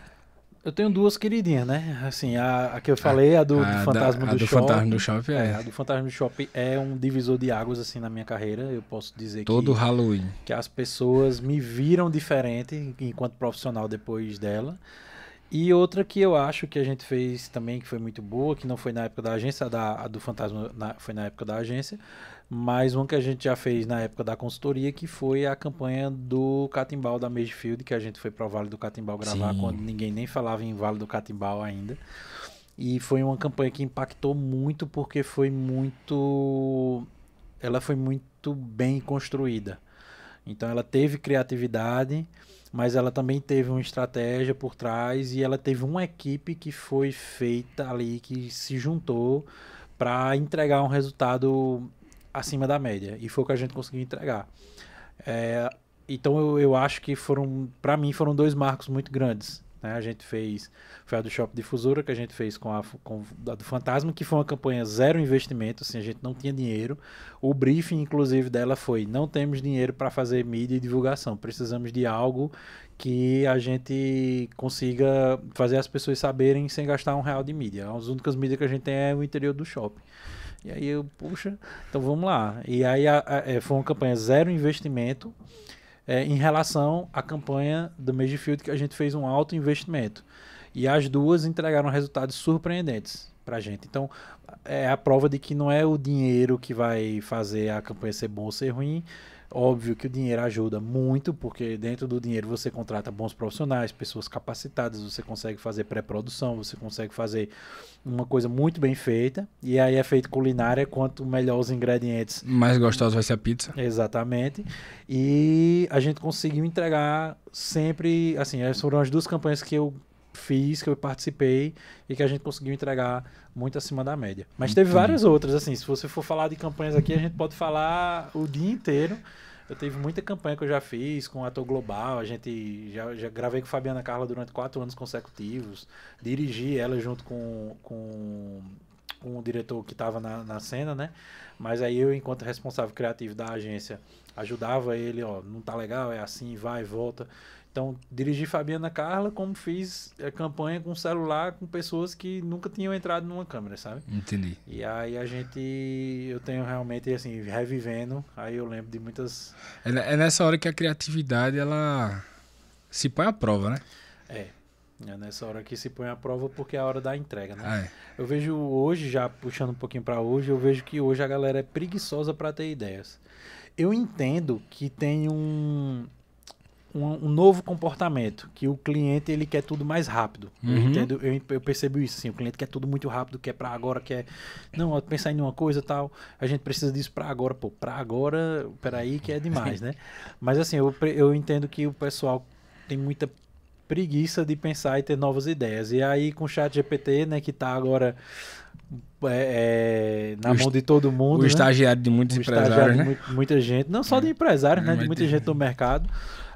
Eu tenho duas queridinhas, né? Assim, a que eu falei, a do Fantasma do Shopping. Fantasma do Shopping, a do Fantasma do Shopping é um divisor de águas, assim, na minha carreira. Eu posso dizer todo Halloween. Que as pessoas me viram diferente enquanto profissional depois dela. E outra que eu acho que a gente fez também, que foi muito boa, que não foi na época da agência, a do Fantasma foi na época da agência, mas uma que a gente já fez na época da consultoria, que foi a campanha do Catimbau da Magefield, que a gente foi para o Vale do Catimbau gravar. Sim. Quando ninguém nem falava em Vale do Catimbau ainda. E foi uma campanha que impactou muito, porque ela foi muito bem construída. Então ela teve criatividade, mas ela também teve uma estratégia por trás e ela teve uma equipe que foi feita ali, que se juntou para entregar um resultado acima da média. E foi o que a gente conseguiu entregar. Então eu acho que para mim foram dois marcos muito grandes. Né? A gente foi a do Shopping Difusora, que a gente fez com a do Fantasma, que foi uma campanha zero investimento, assim, a gente não tinha dinheiro. O briefing, inclusive, dela foi: não temos dinheiro para fazer mídia e divulgação, precisamos de algo que a gente consiga fazer as pessoas saberem sem gastar R$1 de mídia. As únicas mídias que a gente tem é o interior do shopping. E aí puxa, então vamos lá. E aí foi uma campanha zero investimento, em relação à campanha do Magefield, que a gente fez um alto investimento. E as duas entregaram resultados surpreendentes para a gente. Então, é a prova de que não é o dinheiro que vai fazer a campanha ser boa ou ser ruim, Óbvio que o dinheiro ajuda muito, porque dentro do dinheiro você contrata bons profissionais, pessoas capacitadas, você consegue fazer pré-produção, você consegue fazer uma coisa muito bem feita. E aí é feito culinária, quanto melhor os ingredientes. Mais gostosa vai ser a pizza. Exatamente. E a gente conseguiu entregar sempre, assim, essas foram as 2 campanhas que eu fiz, que eu participei e que a gente conseguiu entregar muito acima da média. Mas teve várias outras, assim, se você for falar de campanhas aqui, a gente pode falar o dia inteiro. Eu teve muita campanha que eu já fiz com o Ator Global, a gente já gravei com Fabiana Carla durante 4 anos consecutivos, dirigi ela junto com o diretor que estava na cena, né? Mas aí eu, enquanto responsável criativo da agência, ajudava ele, ó, não tá legal, é assim, vai e volta. Então, dirigi Fabiana Carla, como fiz campanha com celular com pessoas que nunca tinham entrado numa câmera, sabe? Entendi. E aí eu tenho realmente, assim, revivendo, aí eu lembro de muitas... É nessa hora que a criatividade, ela se põe à prova, né? É nessa hora que se põe à prova porque é a hora da entrega, né? É. Eu vejo hoje, já puxando um pouquinho para hoje, eu vejo que hoje a galera é preguiçosa para ter ideias. Eu entendo que tem um novo comportamento, que o cliente ele quer tudo mais rápido. Eu percebo isso, sim, o cliente quer tudo muito rápido, quer para agora, quer não, pensar em uma coisa tal, a gente precisa disso para agora, pô, para agora, peraí que é demais, né? Mas assim, eu entendo que o pessoal tem muita preguiça de pensar e ter novas ideias. E aí com o ChatGPT, né, que tá agora na mão de todo mundo, O né? estagiário de muitos empresários, né? Muita gente, não só de empresários, né? De muita gente do mercado.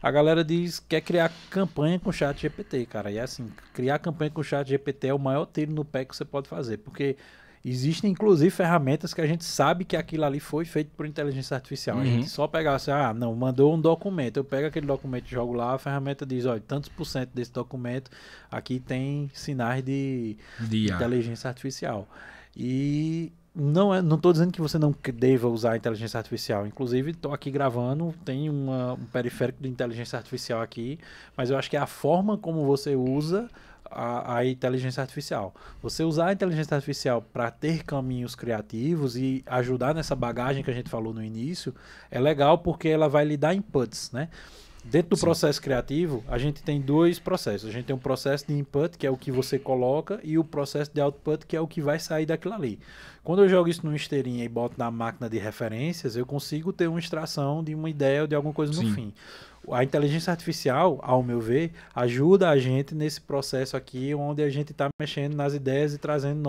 A galera quer criar campanha com o ChatGPT, cara. E assim, criar campanha com o ChatGPT é o maior tiro no pé que você pode fazer. Porque existem, inclusive, ferramentas que a gente sabe que aquilo ali foi feito por inteligência artificial. A gente só pegar assim, não, mandou um documento. Eu pego aquele documento e jogo lá, a ferramenta diz, olha, tantos % desse documento aqui tem sinais de inteligência artificial. E não estou dizendo que você não deva usar a inteligência artificial. Inclusive, estou aqui gravando, tem um periférico de inteligência artificial aqui, mas eu acho que é a forma como você usa a inteligência artificial. Você usar a inteligência artificial para ter caminhos criativos e ajudar nessa bagagem que a gente falou no início, é legal porque ela vai lhe dar inputs, né? Dentro do processo criativo, a gente tem 2 processos. A gente tem um processo de input, que é o que você coloca, e o processo de output, que é o que vai sair daquilo ali. Quando eu jogo isso numa esteirinha e boto na máquina de referências, eu consigo ter uma extração de uma ideia ou de alguma coisa no fim. A inteligência artificial, ao meu ver, ajuda a gente nesse processo aqui, onde a gente está mexendo nas ideias e trazendo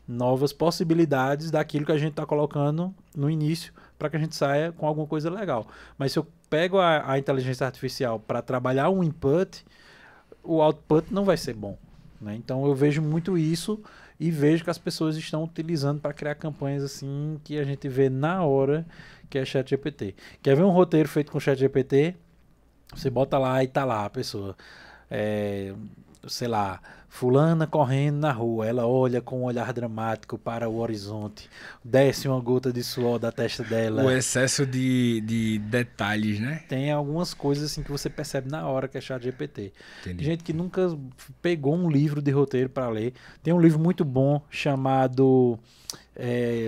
novas possibilidades daquilo que a gente está colocando no início, para que a gente saia com alguma coisa legal. Mas se eu pego a inteligência artificial para trabalhar um input, o output não vai ser bom, né? Então eu vejo muito isso e vejo que as pessoas estão utilizando para criar campanhas assim que a gente vê na hora, que é ChatGPT. Quer ver um roteiro feito com ChatGPT? Você bota lá e tá lá a pessoa, sei lá, fulana correndo na rua, ela olha com um olhar dramático para o horizonte, desce uma gota de suor da testa dela. O excesso de detalhes, né? Tem algumas coisas assim que você percebe na hora que é ChatGPT. Entendi. Gente que nunca pegou um livro de roteiro para ler. Tem um livro muito bom chamado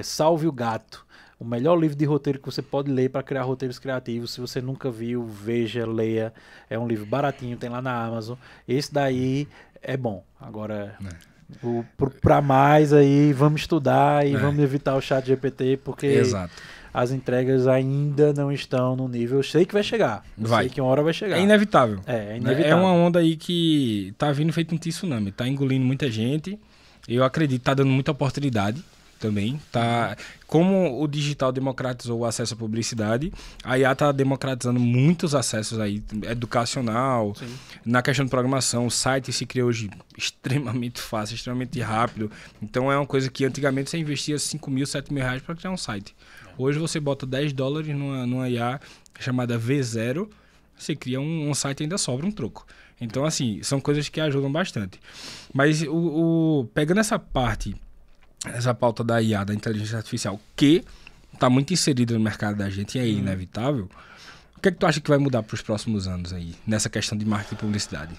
Salve o Gato. O melhor livro de roteiro que você pode ler para criar roteiros criativos. Se você nunca viu, veja, leia. É um livro baratinho, tem lá na Amazon. Esse daí é bom. Agora, para mais aí, vamos estudar e vamos evitar o ChatGPT, porque as entregas ainda não estão no nível. Eu sei que vai chegar. Sei que uma hora vai chegar. É inevitável. É inevitável. É uma onda aí que tá vindo feito um tsunami. Tá engolindo muita gente. Eu acredito que tá dando muita oportunidade também, tá? Como o digital democratizou o acesso à publicidade, a IA tá democratizando muitos acessos aí, educacional, na questão de programação, o site se criou hoje extremamente fácil, extremamente rápido, então é uma coisa que antigamente você investia 5 mil, 7 mil reais para criar um site. Hoje você bota $10 numa IA chamada V0, você cria um site e ainda sobra um troco. Então assim, são coisas que ajudam bastante. Mas pegando essa pauta da IA, da inteligência artificial, que está muito inserida no mercado da gente e é inevitável, o que é que tu acha que vai mudar para os próximos anos aí, nessa questão de marketing e publicidade?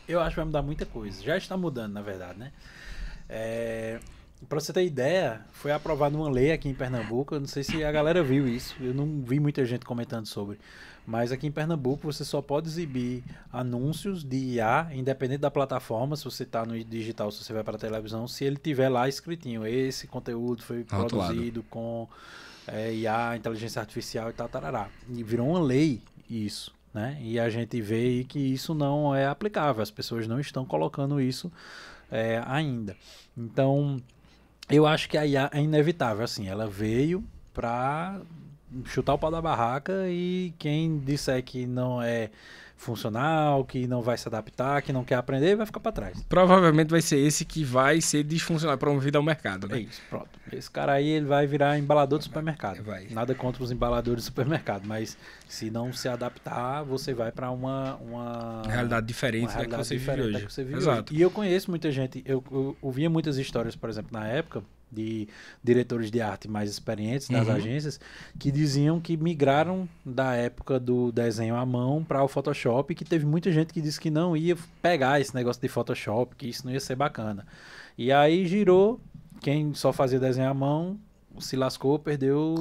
Eu acho que vai mudar muita coisa. Já está mudando, na verdade, né? Para você ter ideia, foi aprovada uma lei aqui em Pernambuco. Eu não sei se a galera viu isso. Eu não vi muita gente comentando sobre. Mas aqui em Pernambuco você só pode exibir anúncios de IA, independente da plataforma. Se você está no digital, se você vai para a televisão, se ele tiver lá escritinho, esse conteúdo foi produzido com IA, inteligência artificial e tal, tarará. E virou uma lei isso, né? E a gente vê aí que isso não é aplicável. As pessoas não estão colocando isso ainda. Então, eu acho que a IA é inevitável, assim, ela veio para chutar o pau da barraca e quem disser que não é funcional, que não vai se adaptar, que não quer aprender, vai ficar para trás. Provavelmente vai ser esse que vai ser disfuncional, promovido ao mercado, né? É isso, pronto. Esse cara aí, ele vai virar embalador de supermercado. Vai. Nada contra os embaladores de supermercado, mas se não se adaptar, você vai para uma realidade diferente da que você vive hoje. Exato. E eu conheço muita gente, eu ouvia muitas histórias, por exemplo, na época, de diretores de arte mais experientes nas agências, que diziam que migraram da época do desenho à mão para o Photoshop, que teve muita gente que disse que não ia pegar esse negócio de Photoshop, que isso não ia ser bacana. E aí girou, quem só fazia desenho à mão se lascou, perdeu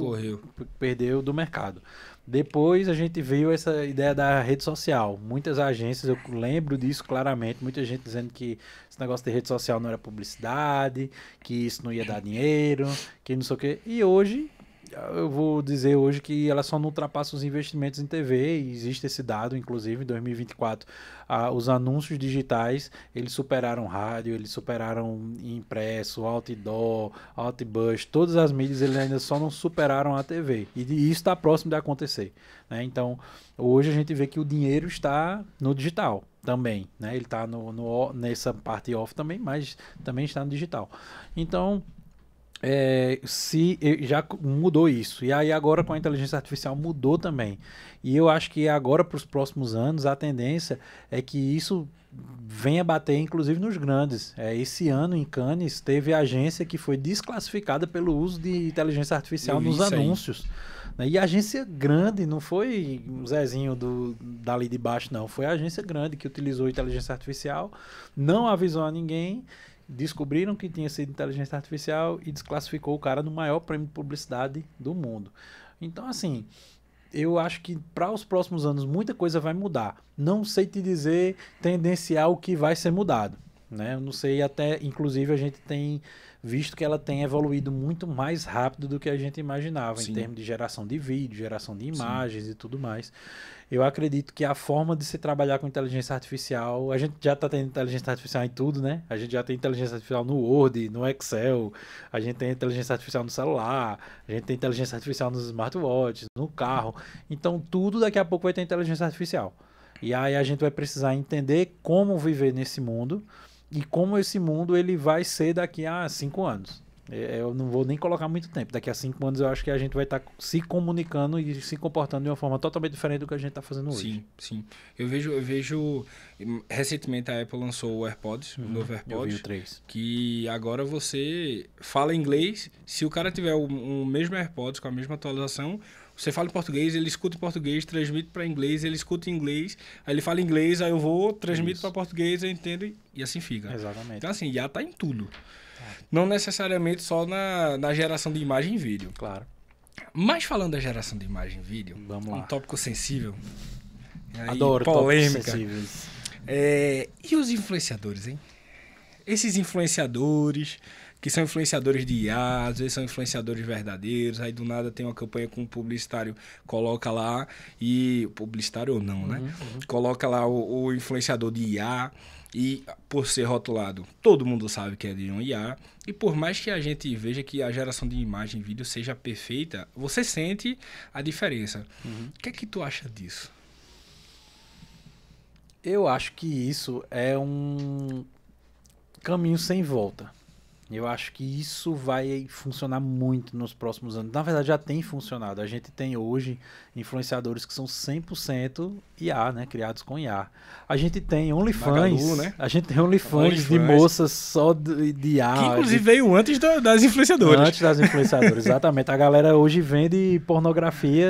do mercado. Depois a gente viu essa ideia da rede social. Muitas agências, eu lembro disso claramente, muita gente dizendo que esse negócio de rede social não era publicidade, que isso não ia dar dinheiro, que não sei o quê. E hoje, eu vou dizer hoje que ela só não ultrapassa os investimentos em TV, e existe esse dado, inclusive, em 2024, os anúncios digitais, eles superaram rádio, eles superaram impresso, outdoor, outbus, todas as mídias, eles ainda só não superaram a TV, e isso está próximo de acontecer, né? Então, hoje a gente vê que o dinheiro está no digital também, né? Ele está nessa parte off também, mas também está no digital. Então, já mudou isso. E aí agora com a inteligência artificial mudou também. E eu acho que agora para os próximos anos a tendência é que isso venha bater inclusive nos grandes. Esse ano em Cannes teve agência que foi desclassificada pelo uso de inteligência artificial nos anúncios. E a agência grande, não foi o Zezinho dali de baixo, não. Foi a agência grande que utilizou inteligência artificial, não avisou a ninguém. Descobriram que tinha sido inteligência artificial e desclassificou o cara no maior prêmio de publicidade do mundo. Então, assim, eu acho que para os próximos anos muita coisa vai mudar. Não sei te dizer tendencial o que vai ser mudado, né? Eu não sei, até, inclusive, a gente tem visto que ela tem evoluído muito mais rápido do que a gente imaginava. Sim. Em termos de geração de vídeo, geração de imagens. Sim. E tudo mais. Eu acredito que a forma de se trabalhar com inteligência artificial, a gente já está tendo inteligência artificial em tudo, né? A gente já tem inteligência artificial no Word, no Excel, a gente tem inteligência artificial no celular, a gente tem inteligência artificial nos smartwatches, no carro. Então, tudo daqui a pouco vai ter inteligência artificial. E aí a gente vai precisar entender como viver nesse mundo e como esse mundo ele vai ser daqui a 5 anos. Eu não vou nem colocar muito tempo. Daqui a 5 anos eu acho que a gente vai estar se comunicando e se comportando de uma forma totalmente diferente do que a gente está fazendo hoje. Sim, sim. Eu vejo recentemente a Apple lançou o AirPods, o novo AirPods. Eu vi o 3. Que agora você fala inglês. Se o cara tiver o mesmo AirPods com a mesma atualização, você fala em português, ele escuta em português, transmite para inglês, ele escuta em inglês, aí ele fala inglês, aí eu vou, transmito para português, eu entendo e assim fica. Exatamente. Então assim, já está em tudo. Não necessariamente só na geração de imagem e vídeo. Claro. Mas falando da geração de imagem e vídeo, vamos lá. Um tópico sensível. Adoro polêmica. Tópicos sensíveis. E os influenciadores, hein? Esses influenciadores, que são influenciadores de IA, às vezes são influenciadores verdadeiros, aí do nada tem uma campanha com um publicitário, coloca lá, e publicitário ou não, né? Coloca lá o influenciador de IA, e por ser rotulado, todo mundo sabe que é de um IA, e por mais que a gente veja que a geração de imagem e vídeo seja perfeita, você sente a diferença. O que é que tu acha disso? Eu acho que isso é um caminho sem volta. Eu acho que isso vai funcionar muito nos próximos anos. Na verdade, já tem funcionado. A gente tem hoje influenciadores que são 100% IA, né? Criados com IA. A gente tem OnlyFans, né? A gente tem OnlyFans de moças só de IA. Que inclusive veio antes das influenciadoras. Antes das influenciadoras, exatamente. A galera hoje vende pornografia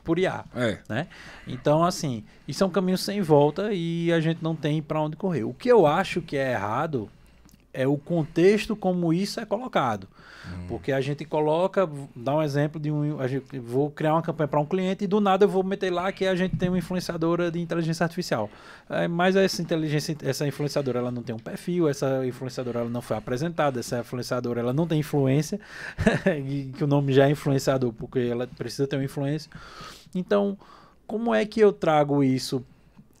por IA, né? Então, assim, isso é um caminho sem volta e a gente não tem para onde correr. O que eu acho que é errado é o contexto como isso é colocado. Porque a gente coloca, dá um exemplo vou criar uma campanha para um cliente e do nada eu vou meter lá que a gente tem uma influenciadora de inteligência artificial. Mas essa influenciadora ela não tem um perfil, essa influenciadora ela não foi apresentada, essa influenciadora ela não tem influência, que o nome já é influenciador, porque ela precisa ter uma influência. Então, como é que eu trago isso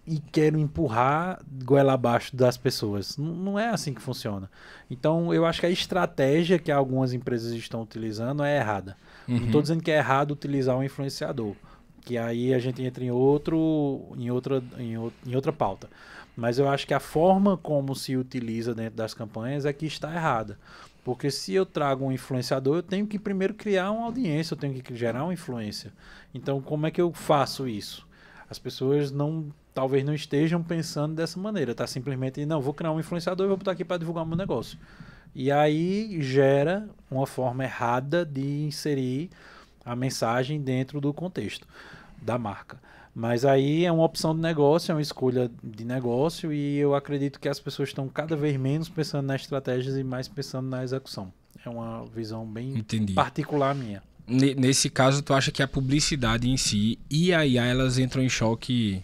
e quero empurrar goela abaixo das pessoas? Não é assim que funciona. Então, eu acho que a estratégia que algumas empresas estão utilizando é errada. Não estou dizendo que é errado utilizar um influenciador, que aí a gente entra em outra pauta. Mas eu acho que a forma como se utiliza dentro das campanhas é que está errada. Porque se eu trago um influenciador, eu tenho que primeiro criar uma audiência, eu tenho que gerar uma influência. Então, como é que eu faço isso? As pessoas talvez não estejam pensando dessa maneira, tá? Simplesmente, não, vou criar um influenciador e vou botar aqui para divulgar o meu negócio. E aí gera uma forma errada de inserir a mensagem dentro do contexto da marca. Mas aí é uma opção de negócio, é uma escolha de negócio e eu acredito que as pessoas estão cada vez menos pensando nas estratégias e mais pensando na execução. É uma visão bem particular minha. Nesse caso, tu acha que a publicidade em si e a IA, elas entram em choque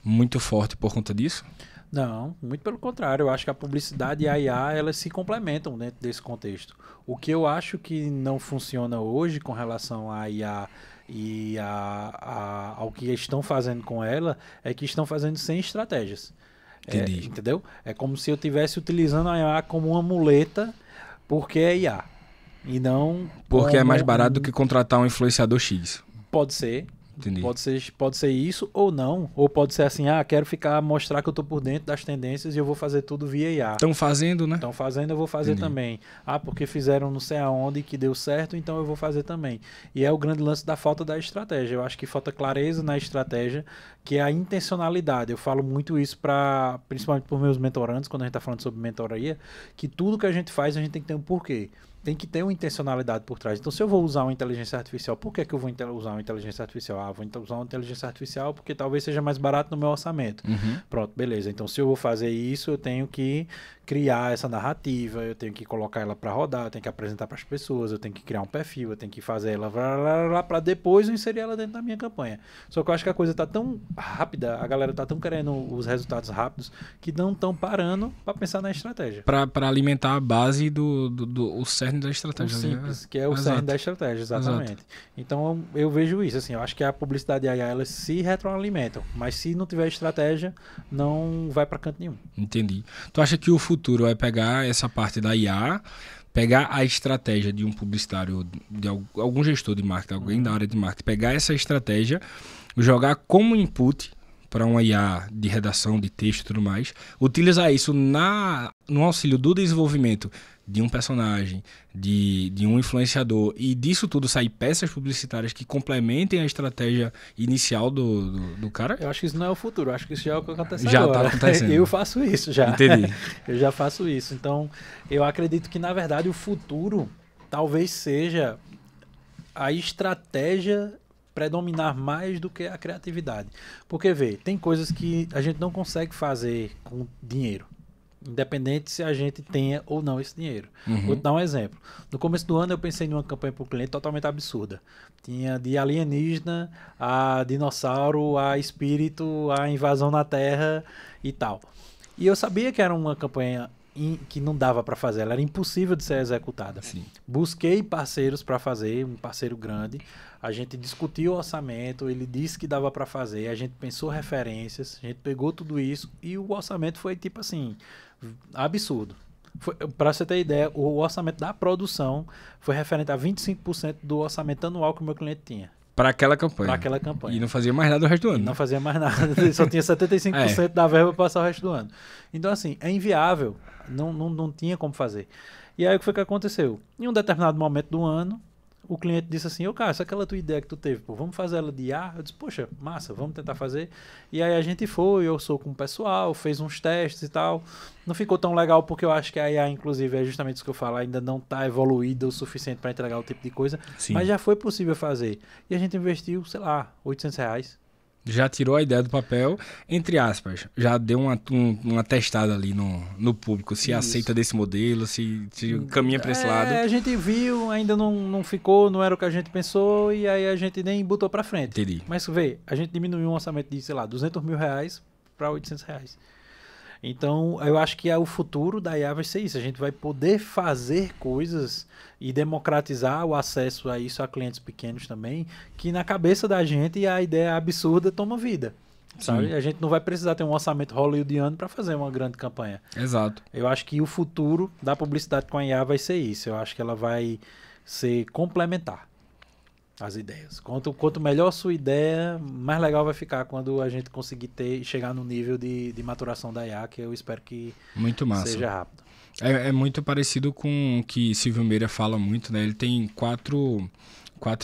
muito forte por conta disso? Não, muito pelo contrário. Eu acho que a publicidade e a IA, elas se complementam dentro desse contexto. O que eu acho que não funciona hoje com relação à IA e ao que estão fazendo com ela é que estão fazendo sem estratégias. Entendi. Entendeu? É como se eu estivesse utilizando a IA como uma muleta porque é IA. E não... Porque é mais barato do que contratar um influenciador X. Pode ser. Entendi. Pode ser isso ou não. Ou pode ser assim, quero mostrar que eu tô por dentro das tendências e eu vou fazer tudo via IA. Estão fazendo, né? Estão fazendo, eu vou fazer também. Porque fizeram não sei aonde que deu certo, então eu vou fazer também. E é o grande lance da falta da estratégia. Eu acho que falta clareza na estratégia, que é a intencionalidade. Eu falo muito isso principalmente por meus mentorandos, quando a gente tá falando sobre mentoria, que tudo que a gente faz, a gente tem que ter um porquê. Tem que ter uma intencionalidade por trás. Então, se eu vou usar uma inteligência artificial, por que eu vou usar uma inteligência artificial? Vou usar uma inteligência artificial porque talvez seja mais barato no meu orçamento. Pronto, beleza. Então, se eu vou fazer isso, eu tenho que criar essa narrativa, eu tenho que colocar ela para rodar, eu tenho que apresentar para as pessoas, eu tenho que criar um perfil, eu tenho que fazer ela para depois eu inserir ela dentro da minha campanha. Só que eu acho que a coisa tá tão rápida, a galera tá tão querendo os resultados rápidos, que não estão parando para pensar na estratégia. Para alimentar a base do cerne da estratégia. O simples, que é o cerne da estratégia, exatamente. Exato. Então eu vejo isso, assim, eu acho que a publicidade e a IA, elas se retroalimentam, mas se não tiver estratégia, não vai para canto nenhum. Entendi. Tu acha que o futuro é pegar essa parte da IA, pegar a estratégia de um publicitário, de algum gestor de marketing, alguém da área de marketing, pegar essa estratégia, jogar como input para uma IA de redação, de texto e tudo mais, utilizar isso no auxílio do desenvolvimento de um personagem, de um influenciador, e disso tudo sair peças publicitárias que complementem a estratégia inicial do cara? Eu acho que isso não é o futuro, eu acho que isso já é o que acontece já agora. Já está acontecendo. Eu faço isso já. Entendi. Eu já faço isso. Então, eu acredito que, na verdade, o futuro talvez seja a estratégia predominar mais do que a criatividade. Porque, tem coisas que a gente não consegue fazer com dinheiro. Independente se a gente tenha ou não esse dinheiro. Vou te dar um exemplo. No começo do ano eu pensei numa campanha para o cliente totalmente absurda. Tinha de alienígena, a dinossauro, a espírito, a invasão na Terra e tal. E eu sabia que era uma campanha que não dava para fazer, ela era impossível de ser executada. Sim. Busquei parceiros para fazer, um parceiro grande. A gente discutiu o orçamento, ele disse que dava para fazer, a gente pensou referências, a gente pegou tudo isso e o orçamento foi tipo assim, absurdo. Para você ter ideia, o orçamento da produção foi referente a 25% do orçamento anual que o meu cliente tinha. Para aquela campanha. Para aquela campanha. E não fazia mais nada o resto do ano. Não fazia mais nada. Só tinha 75% da verba para passar o resto do ano. Então, assim, é inviável. Não tinha como fazer. E aí, o que foi que aconteceu? Em um determinado momento do ano, o cliente disse assim, cara, essa é aquela tua ideia que tu teve, vamos fazer ela de IA? Eu disse, poxa, massa, vamos tentar fazer. E aí a gente eu sou com o pessoal, fez uns testes e tal. Não ficou tão legal porque eu acho que a IA, inclusive, é justamente isso que eu falo, ainda não está evoluída o suficiente para entregar o tipo de coisa. Sim. Mas já foi possível fazer. E a gente investiu, sei lá, R$800. Já tirou a ideia do papel, entre aspas, já deu uma testada ali no público, se aceita desse modelo, se caminha para esse lado. A gente viu, ainda não ficou, não era o que a gente pensou, e aí a gente nem botou para frente. Entendi. Mas vê, a gente diminuiu um orçamento de, sei lá, R$200 mil para R$800. Então, eu acho que o futuro da IA vai ser isso. A gente vai poder fazer coisas e democratizar o acesso a isso a clientes pequenos também, que na cabeça da gente a ideia absurda toma vida. Sabe? A gente não vai precisar ter um orçamento hollywoodiano para fazer uma grande campanha. Exato. Eu acho que o futuro da publicidade com a IA vai ser isso. Eu acho que ela vai ser complementar as ideias. Quanto melhor a sua ideia, mais legal vai ficar quando a gente conseguir chegar no nível de maturação da IA, que eu espero que muito massa. Seja rápido. É muito parecido com o que Silvio Meira fala muito, né? Ele tem quatro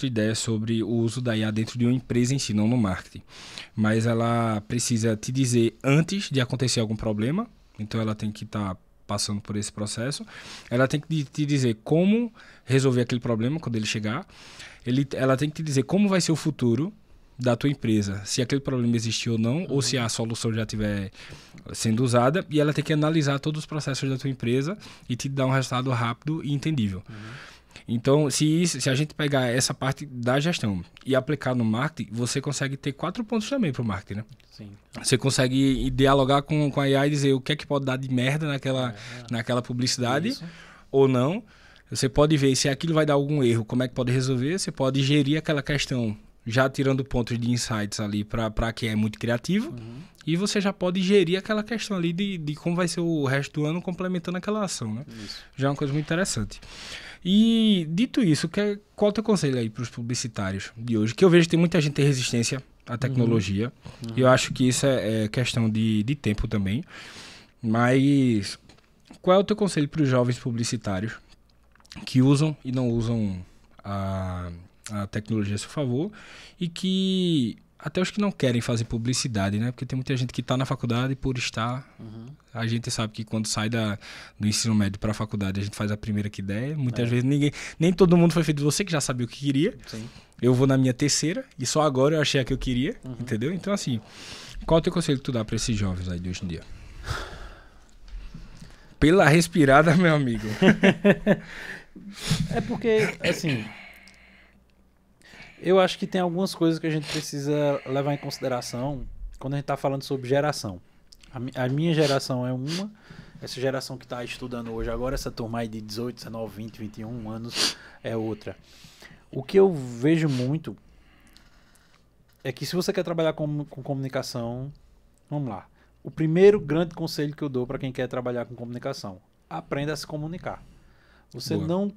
ideias sobre o uso da IA dentro de uma empresa em si, não no marketing. Mas ela precisa te dizer antes de acontecer algum problema, então ela tem que estar passando por esse processo. Ela tem que te dizer como resolver aquele problema quando ele chegar. Ela tem que te dizer como vai ser o futuro da tua empresa, se aquele problema existiu ou não, ou se a solução já estiver sendo usada, e ela tem que analisar todos os processos da tua empresa e te dar um resultado rápido e entendível. Então, se a gente pegar essa parte da gestão e aplicar no marketing, você consegue ter 4 pontos também para o marketing, né? Sim. Você consegue dialogar com a IA e dizer o que é que pode dar de merda naquela publicidade. Isso. Ou não. Você pode ver se aquilo vai dar algum erro, como é que pode resolver. Você pode gerir aquela questão já tirando pontos de insights ali para quem é muito criativo. E você já pode gerir aquela questão ali de como vai ser o resto do ano complementando aquela ação, né? Isso. Já é uma coisa muito interessante. E dito isso, qual é o teu conselho aí para os publicitários de hoje? Que eu vejo que tem muita gente que tem resistência à tecnologia. E eu acho que isso é questão de tempo também. Mas qual é o teu conselho para os jovens publicitários que usam e não usam a tecnologia a seu favor e que até os que não querem fazer publicidade, né? Porque tem muita gente que está na faculdade por estar. A gente sabe que quando sai do ensino médio para a faculdade a gente faz a primeira que der. Muitas vezes nem todo mundo foi feito você que já sabia o que queria. Sim. Eu vou na minha terceira e só agora eu achei a que eu queria, entendeu? Então assim, qual é o teu conselho que tu dá para esses jovens aí de hoje em dia? Pela respirada, meu amigo. É porque, assim, eu acho que tem algumas coisas que a gente precisa levar em consideração quando a gente está falando sobre geração. A minha geração é uma, essa geração que está estudando hoje agora, essa turma aí de 18, 19, 20, 21 anos é outra. O que eu vejo muito é que se você quer trabalhar com comunicação, vamos lá. O primeiro grande conselho que eu dou para quem quer trabalhar com comunicação, aprenda a se comunicar. Você não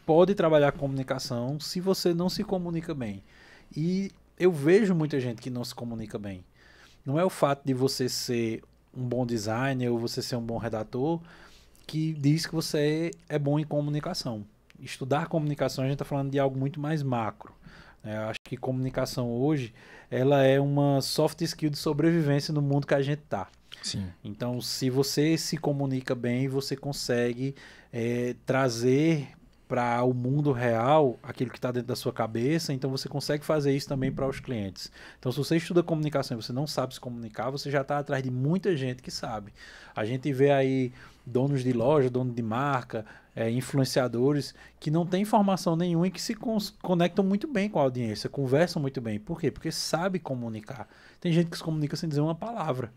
pode trabalhar com comunicação se você não se comunica bem. E eu vejo muita gente que não se comunica bem. Não é o fato de você ser um bom designer ou você ser um bom redator que diz que você é bom em comunicação. Estudar comunicação, a gente está falando de algo muito mais macro. Eu acho que comunicação hoje ela é uma soft skill de sobrevivência no mundo que a gente está. Sim. Então, se você se comunica bem, você consegue trazer para o mundo real aquilo que está dentro da sua cabeça, então você consegue fazer isso também para os clientes. Então, se você estuda comunicação e você não sabe se comunicar, você já está atrás de muita gente que sabe. A gente vê aí donos de loja, donos de marca, influenciadores que não têm informação nenhuma e que se conectam muito bem com a audiência, conversam muito bem. Por quê? Porque sabe comunicar. Tem gente que se comunica sem dizer uma palavra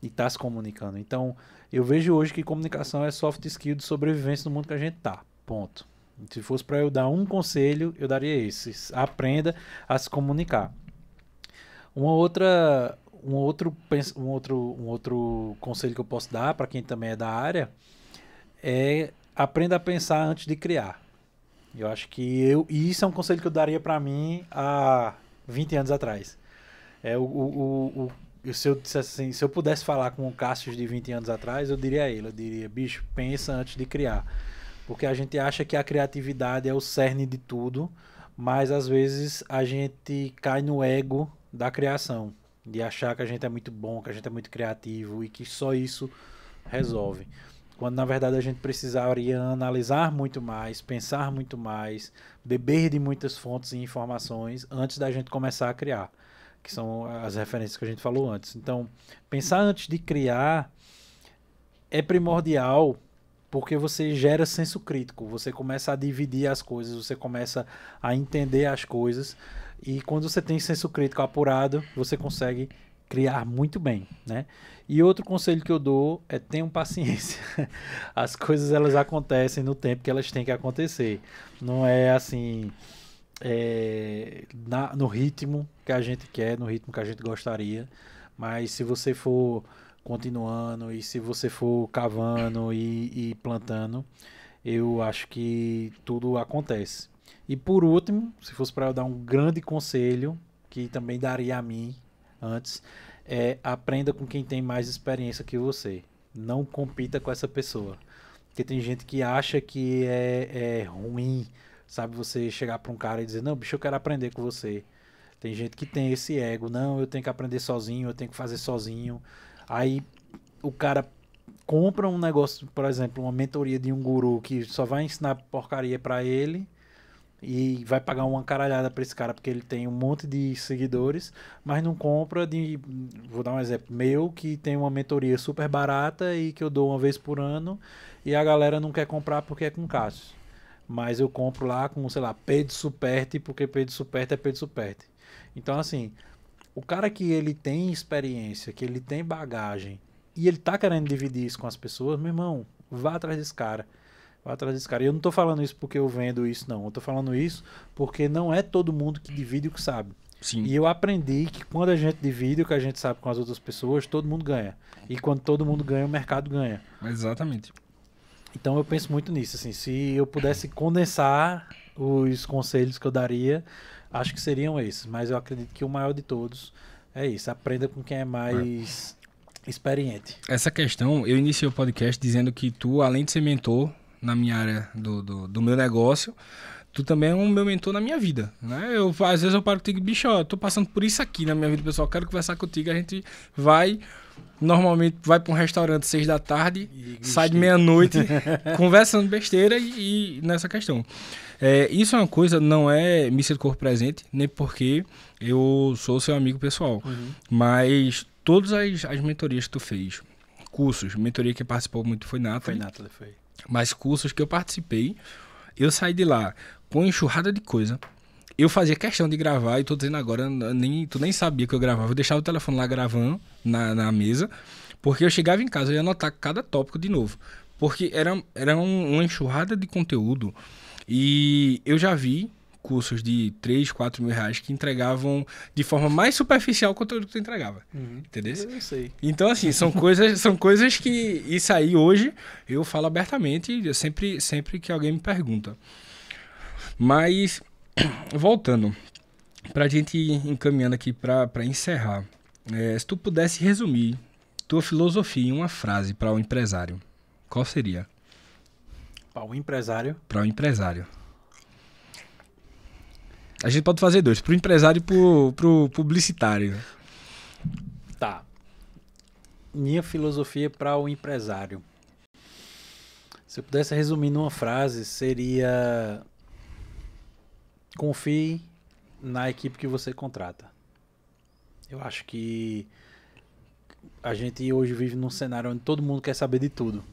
e está se comunicando. Então, eu vejo hoje que comunicação é soft skill de sobrevivência no mundo que a gente está. Ponto. Se fosse para eu dar um conselho, eu daria esse. Aprenda a se comunicar. Um outro conselho que eu posso dar para quem também é da área é aprenda a pensar antes de criar. Eu acho que e isso é um conselho que eu daria para mim há 20 anos atrás. Se eu dissesse assim, se eu pudesse falar com o Cássio de 20 anos atrás, eu diria a ele, bicho, pensa antes de criar. Porque a gente acha que a criatividade é o cerne de tudo, mas às vezes a gente cai no ego da criação, de achar que a gente é muito bom, que a gente é muito criativo e que só isso resolve. Quando na verdade a gente precisaria analisar muito mais, pensar muito mais, beber de muitas fontes e informações antes da gente começar a criar. que são as referências que a gente falou antes. Então, pensar antes de criar é primordial, porque você gera senso crítico, você começa a dividir as coisas, você começa a entender as coisas, e quando você tem senso crítico apurado, você consegue criar muito bem, né? E outro conselho que eu dou é tenham paciência. As coisas, elas acontecem no tempo que elas têm que acontecer. Não é assim, no ritmo que a gente quer, no ritmo que a gente gostaria, mas se você for continuando e se você for cavando e plantando, eu acho que tudo acontece. E por último, se fosse para eu dar um grande conselho, que também daria a mim antes, aprenda com quem tem mais experiência que você. Não compita com essa pessoa. Porque tem gente que acha que é ruim, sabe, você chegar para um cara e dizer, não, bicho, eu quero aprender com você. Tem gente que tem esse ego, não, eu tenho que aprender sozinho, eu tenho que fazer sozinho. Aí o cara compra um negócio, por exemplo, uma mentoria de um guru que só vai ensinar porcaria para ele e vai pagar uma caralhada para esse cara porque ele tem um monte de seguidores, mas não compra vou dar um exemplo meu, que tem uma mentoria super barata e que eu dou uma vez por ano e a galera não quer comprar porque é com Cássio. Mas eu compro lá com, sei lá, Pedro Superti, porque Pedro Superti é Pedro Superti. Então, assim, o cara que ele tem experiência, que ele tem bagagem e ele tá querendo dividir isso com as pessoas, meu irmão, vá atrás desse cara. Vá atrás desse cara. E eu não tô falando isso porque eu vendo isso, não. Eu tô falando isso porque não é todo mundo que divide o que sabe. Sim. E eu aprendi que quando a gente divide o que a gente sabe com as outras pessoas, todo mundo ganha. E quando todo mundo ganha, o mercado ganha. Exatamente. Então eu penso muito nisso, assim, se eu pudesse condensar os conselhos que eu daria, acho que seriam esses, mas eu acredito que o maior de todos é isso, aprenda com quem é mais experiente. Essa questão, eu iniciei o podcast dizendo que tu, além de ser mentor na minha área do meu negócio, tu também é um meu mentor na minha vida, né? Às vezes eu paro contigo, bicho, ó, eu tô passando por isso aqui na minha vida, pessoal, quero conversar contigo, a gente normalmente vai para um restaurante 6 da tarde, sai de meia-noite, conversando besteira e nessa questão. Isso é uma coisa, não é missa de corpo presente, nem porque eu sou seu amigo pessoal, mas todas as mentorias que tu fez, cursos, mentoria que participou muito foi Nathalie. Foi. Mas cursos que eu participei, eu saí de lá com uma enxurrada de coisa. Eu fazia questão de gravar, e tô dizendo agora, tu nem sabia que eu gravava. Eu deixava o telefone lá gravando na mesa, porque eu chegava em casa e ia anotar cada tópico de novo. Porque era uma enxurrada de conteúdo. E eu já vi cursos de 3, 4 mil reais que entregavam de forma mais superficial o conteúdo que tu entregava. Entendeu? Eu sei. Então, assim, são coisas que... Isso aí, hoje, eu falo abertamente, sempre que alguém me pergunta. Mas, voltando, pra gente ir encaminhando aqui pra encerrar, se tu pudesse resumir tua filosofia em uma frase para o empresário, qual seria? Para o empresário? Para o empresário. A gente pode fazer dois, pro empresário e pro publicitário. Tá. Minha filosofia para o empresário. Se eu pudesse resumir numa frase, seria: confie na equipe que você contrata. Eu acho que a gente hoje vive num cenário onde todo mundo quer saber de tudo,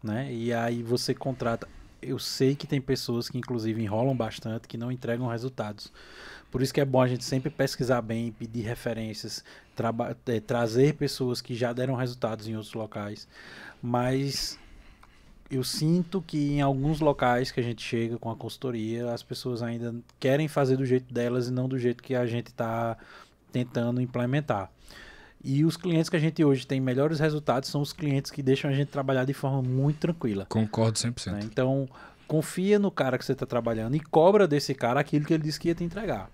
né? E aí você contrata. Eu sei que tem pessoas que inclusive enrolam bastante, que não entregam resultados. Por isso que é bom a gente sempre pesquisar bem, pedir referências, trazer pessoas que já deram resultados em outros locais. Mas eu sinto que em alguns locais que a gente chega com a consultoria, as pessoas ainda querem fazer do jeito delas e não do jeito que a gente está tentando implementar. E os clientes que a gente hoje tem melhores resultados são os clientes que deixam a gente trabalhar de forma muito tranquila. Concordo 100%. Né? Então, confia no cara que você está trabalhando e cobra desse cara aquilo que ele disse que ia te entregar.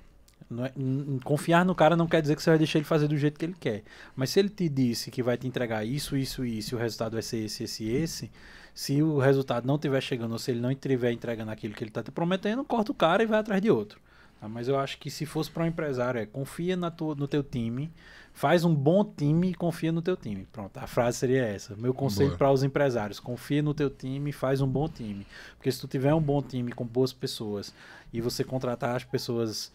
Confiar no cara não quer dizer que você vai deixar ele fazer do jeito que ele quer. Mas se ele te disse que vai te entregar isso, isso e isso, e o resultado vai ser esse, se o resultado não estiver chegando ou se ele não estiver entregando aquilo que ele está te prometendo, corta o cara e vai atrás de outro. Mas eu acho que se fosse para um empresário, confia no teu time, faz um bom time e confia no teu time. Pronto, a frase seria essa. Meu conselho para os empresários, confia no teu time e faz um bom time. Porque se tu tiver um bom time com boas pessoas e você contratar as pessoas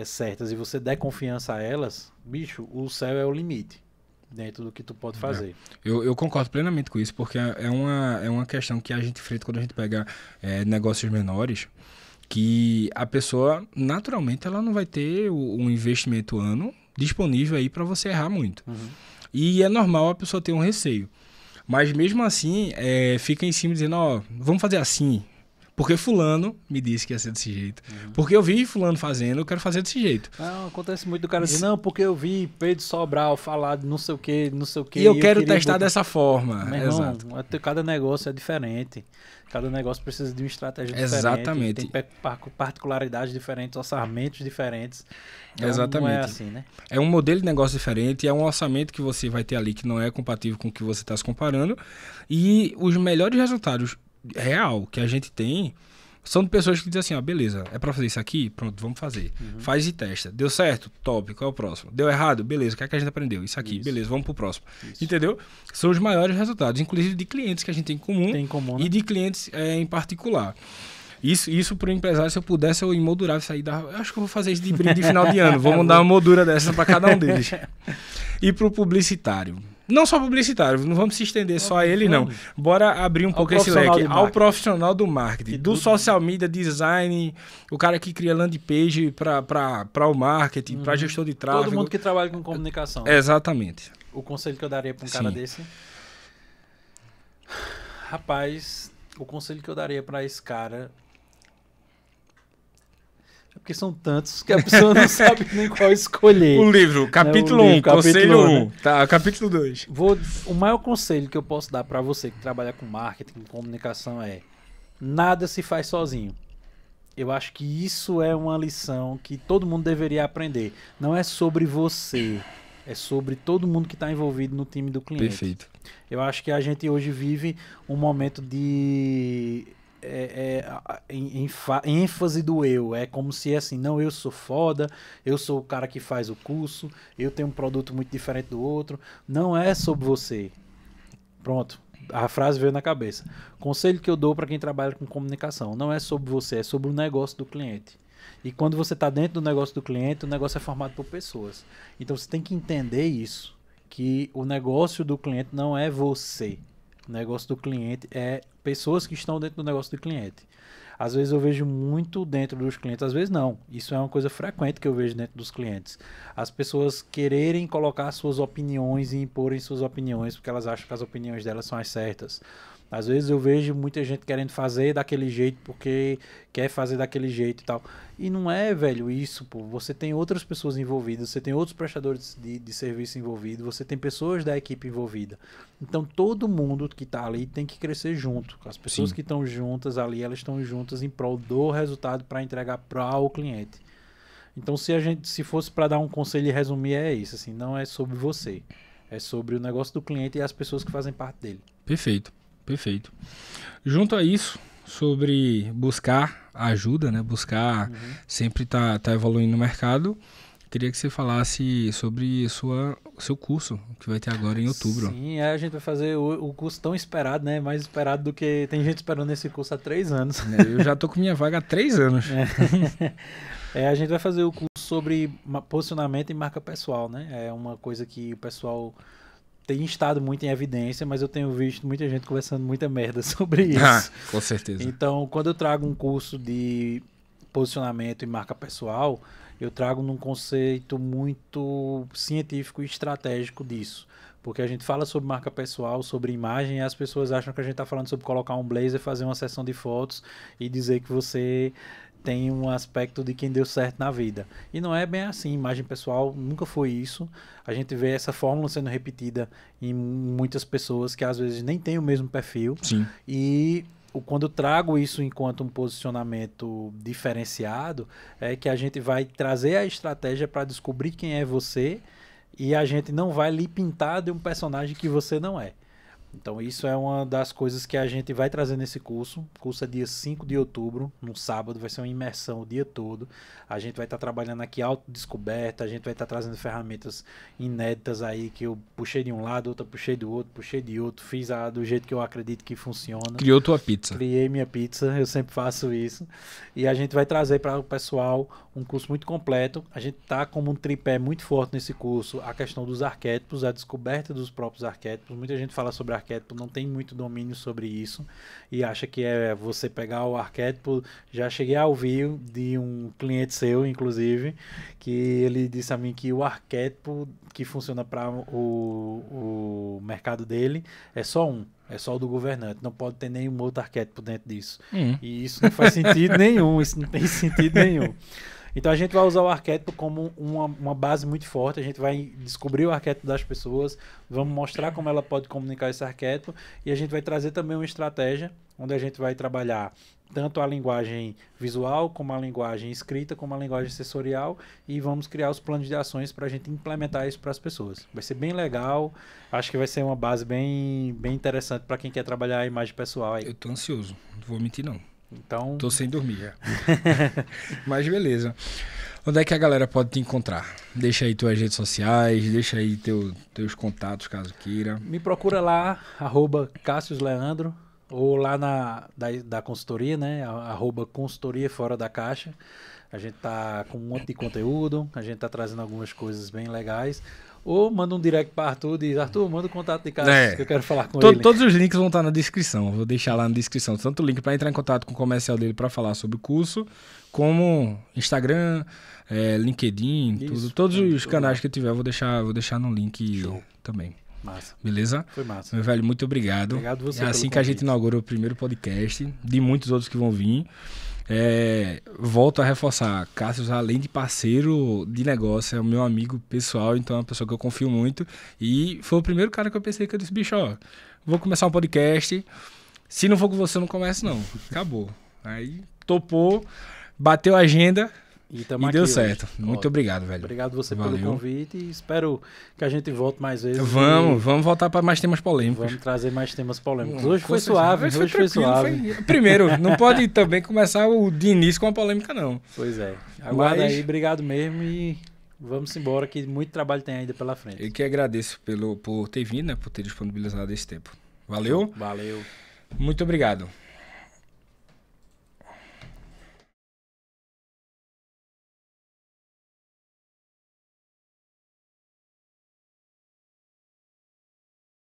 certas e você der confiança a elas, bicho, o céu é o limite dentro do que tu pode fazer. Eu concordo plenamente com isso, porque é uma questão que a gente enfrenta quando a gente pega negócios menores, que a pessoa, naturalmente, ela não vai ter um investimento ano disponível aí para você errar muito. Uhum. E é normal a pessoa ter um receio. Mas mesmo assim, fica em cima dizendo, ó, vamos fazer assim. Porque fulano me disse que ia ser desse jeito. Uhum. Porque eu vi fulano fazendo, eu quero fazer desse jeito. Não, acontece muito do cara dizer, não, porque eu vi Pedro Sobral falar de não sei o que, não sei o que. E eu quero testar dessa forma. Meu irmão, cada negócio é diferente. Cada negócio precisa de uma estratégia diferente. Exatamente. Tem particularidades diferentes, orçamentos diferentes. Então, exatamente. não é assim, né? É um modelo de negócio diferente, é um orçamento que você vai ter ali que não é compatível com o que você está se comparando. E os melhores resultados real que a gente tem são de pessoas que dizem assim, ó, beleza, é pra fazer isso aqui? Pronto, vamos fazer. Uhum. Faz e testa. Deu certo? Top. Qual é o próximo? Deu errado? Beleza, o que é que a gente aprendeu? Isso aqui. Isso. Beleza, vamos pro próximo. Isso. Entendeu? São os maiores resultados, inclusive de clientes que a gente tem em comum, né? E de clientes em particular. Isso para o empresário, se eu pudesse, eu emoldurava isso aí. Eu acho que eu vou fazer isso de brinde de final de ano. Vamos dar uma moldura dessa para cada um deles. E para o publicitário. Não só publicitário, não vamos se estender só a ele, não. Bora abrir um pouco esse leque. Ao profissional do marketing, do social media, design, o cara que cria landing page para o marketing, para gestor de tráfego. Todo mundo que trabalha com comunicação. Exatamente. O conselho que eu daria para um cara desse? Rapaz, o conselho que eu daria para esse cara... Porque são tantos que a pessoa não sabe nem qual escolher. O livro, capítulo 1, conselho 1. Né? Tá, capítulo 2. O maior conselho que eu posso dar para você que trabalha com marketing, com comunicação é: nada se faz sozinho. Eu acho que isso é uma lição que todo mundo deveria aprender. Não é sobre você, é sobre todo mundo que está envolvido no time do cliente. Perfeito. Eu acho que a gente hoje vive um momento de... ênfase do eu. É como se assim, não, eu sou foda, eu sou o cara que faz o curso, eu tenho um produto muito diferente do outro. Não é sobre você. Pronto, a frase veio na cabeça. Conselho que eu dou para quem trabalha com comunicação: não é sobre você, é sobre o negócio do cliente. E quando você está dentro do negócio do cliente, o negócio é formado por pessoas. Então você tem que entender isso, que o negócio do cliente não é você. O negócio do cliente é pessoas que estão dentro do negócio do cliente. Às vezes eu vejo muito dentro dos clientes, às vezes não. Isso é uma coisa frequente que eu vejo dentro dos clientes. As pessoas quererem colocar suas opiniões e imporem suas opiniões porque elas acham que as opiniões delas são as certas. Às vezes eu vejo muita gente querendo fazer daquele jeito porque quer fazer daquele jeito e tal. E não é, velho, isso, pô. Você tem outras pessoas envolvidas, você tem outros prestadores de serviço envolvidos, você tem pessoas da equipe envolvida. Então todo mundo que tá ali tem que crescer junto. As pessoas que estão juntas ali, elas estão juntas em prol do resultado para entregar para o cliente. Então se fosse para dar um conselho e resumir, é isso, assim, não é sobre você. É sobre o negócio do cliente e as pessoas que fazem parte dele. Perfeito. Perfeito. Junto a isso, sobre buscar ajuda, né? Buscar sempre tá evoluindo no mercado, queria que você falasse sobre o seu curso, que vai ter agora em outubro. Sim, a gente vai fazer o curso tão esperado, né? Mais esperado do que... Tem gente esperando esse curso há 3 anos. Eu já tô com minha vaga há 3 anos. A gente vai fazer o curso sobre posicionamento e marca pessoal, né? É uma coisa que o pessoal... tem estado muito em evidência, mas eu tenho visto muita gente conversando muita merda sobre isso. Com certeza. Então, quando eu trago um curso de posicionamento e marca pessoal, eu trago num conceito muito científico e estratégico disso. Porque a gente fala sobre marca pessoal, sobre imagem, e as pessoas acham que a gente está falando sobre colocar um blazer, fazer uma sessão de fotos e dizer que você... tem um aspecto de quem deu certo na vida. E não é bem assim. Imagem pessoal nunca foi isso. A gente vê essa fórmula sendo repetida em muitas pessoas que às vezes nem têm o mesmo perfil. Sim. E quando eu trago isso enquanto um posicionamento diferenciado, é que a gente vai trazer a estratégia para descobrir quem é você e a gente não vai lhe pintar de um personagem que você não é. Então isso é uma das coisas que a gente vai trazer nesse curso. O curso é dia 5 de outubro, no sábado, vai ser uma imersão o dia todo. A gente vai estar trabalhando aqui autodescoberta, a gente vai estar trazendo ferramentas inéditas aí que eu puxei de um lado, outra puxei do outro, puxei de outro, fiz do jeito que eu acredito que funciona. Criou tua pizza. Criei minha pizza, eu sempre faço isso. E a gente vai trazer para o pessoal um curso muito completo. A gente está como um tripé muito forte nesse curso, a questão dos arquétipos, a descoberta dos próprios arquétipos. Muita gente fala sobre arquétipo, não tem muito domínio sobre isso e acha que é você pegar o arquétipo. Já cheguei a ouvir de um cliente seu, inclusive, que ele disse a mim que o arquétipo que funciona para o mercado dele é só um. É só o do governante, não pode ter nenhum outro arquétipo dentro disso. E isso não faz sentido nenhum, isso não tem sentido nenhum. Então a gente vai usar o arquétipo como uma base muito forte, a gente vai descobrir o arquétipo das pessoas, vamos mostrar como ela pode comunicar esse arquétipo e a gente vai trazer também uma estratégia onde a gente vai trabalhar tanto a linguagem visual, como a linguagem escrita, como a linguagem sensorial e vamos criar os planos de ações para a gente implementar isso para as pessoas. Vai ser bem legal, acho que vai ser uma base bem interessante para quem quer trabalhar a imagem pessoal aí. Eu tô ansioso, não vou mentir não. Então... Tô sem dormir já. Mas beleza. Onde é que a galera pode te encontrar? Deixa aí tuas redes sociais, deixa aí teus contatos, caso queira. Me procura lá, @CassiusLeandro, ou lá da consultoria, né? @consultoria fora da caixa. A gente tá com um monte de conteúdo, a gente tá trazendo algumas coisas bem legais. Ou manda um direct para Arthur e diz, Arthur, manda o contato de Cassius que eu quero falar com ele. Todos os links vão estar na descrição, vou deixar lá na descrição. Tanto o link para entrar em contato com o comercial dele para falar sobre o curso, como Instagram, LinkedIn, Isso, todos os canais que eu tiver, eu vou deixar no link. Show. Também. Massa. Beleza? Foi massa. Meu velho, muito obrigado. Obrigado você É assim pelo que a gente convite. inaugura o primeiro podcast, de muitos outros que vão vir. Volto a reforçar, Cassius, além de parceiro de negócio, é o meu amigo pessoal, então é uma pessoa que eu confio muito. E foi o primeiro cara que eu pensei que eu disse, bicho, ó, vou começar um podcast. Se não for com você, eu não começo, não. Acabou. Aí topou, bateu a agenda. E E deu certo. Muito obrigado, velho. Obrigado você Valeu. pelo convite e espero que a gente volte mais vezes. Vamos voltar para mais temas polêmicos. Vamos trazer mais temas polêmicos. Hoje Com foi certeza. suave, hoje foi tranquilo, suave. Primeiro, não pode também começar de início com uma polêmica, não. Pois é. Aguarda Mas- aí, obrigado mesmo e vamos embora que muito trabalho tem ainda pela frente. Eu que agradeço por ter vindo, né, por ter disponibilizado esse tempo. Valeu? Valeu. Muito obrigado.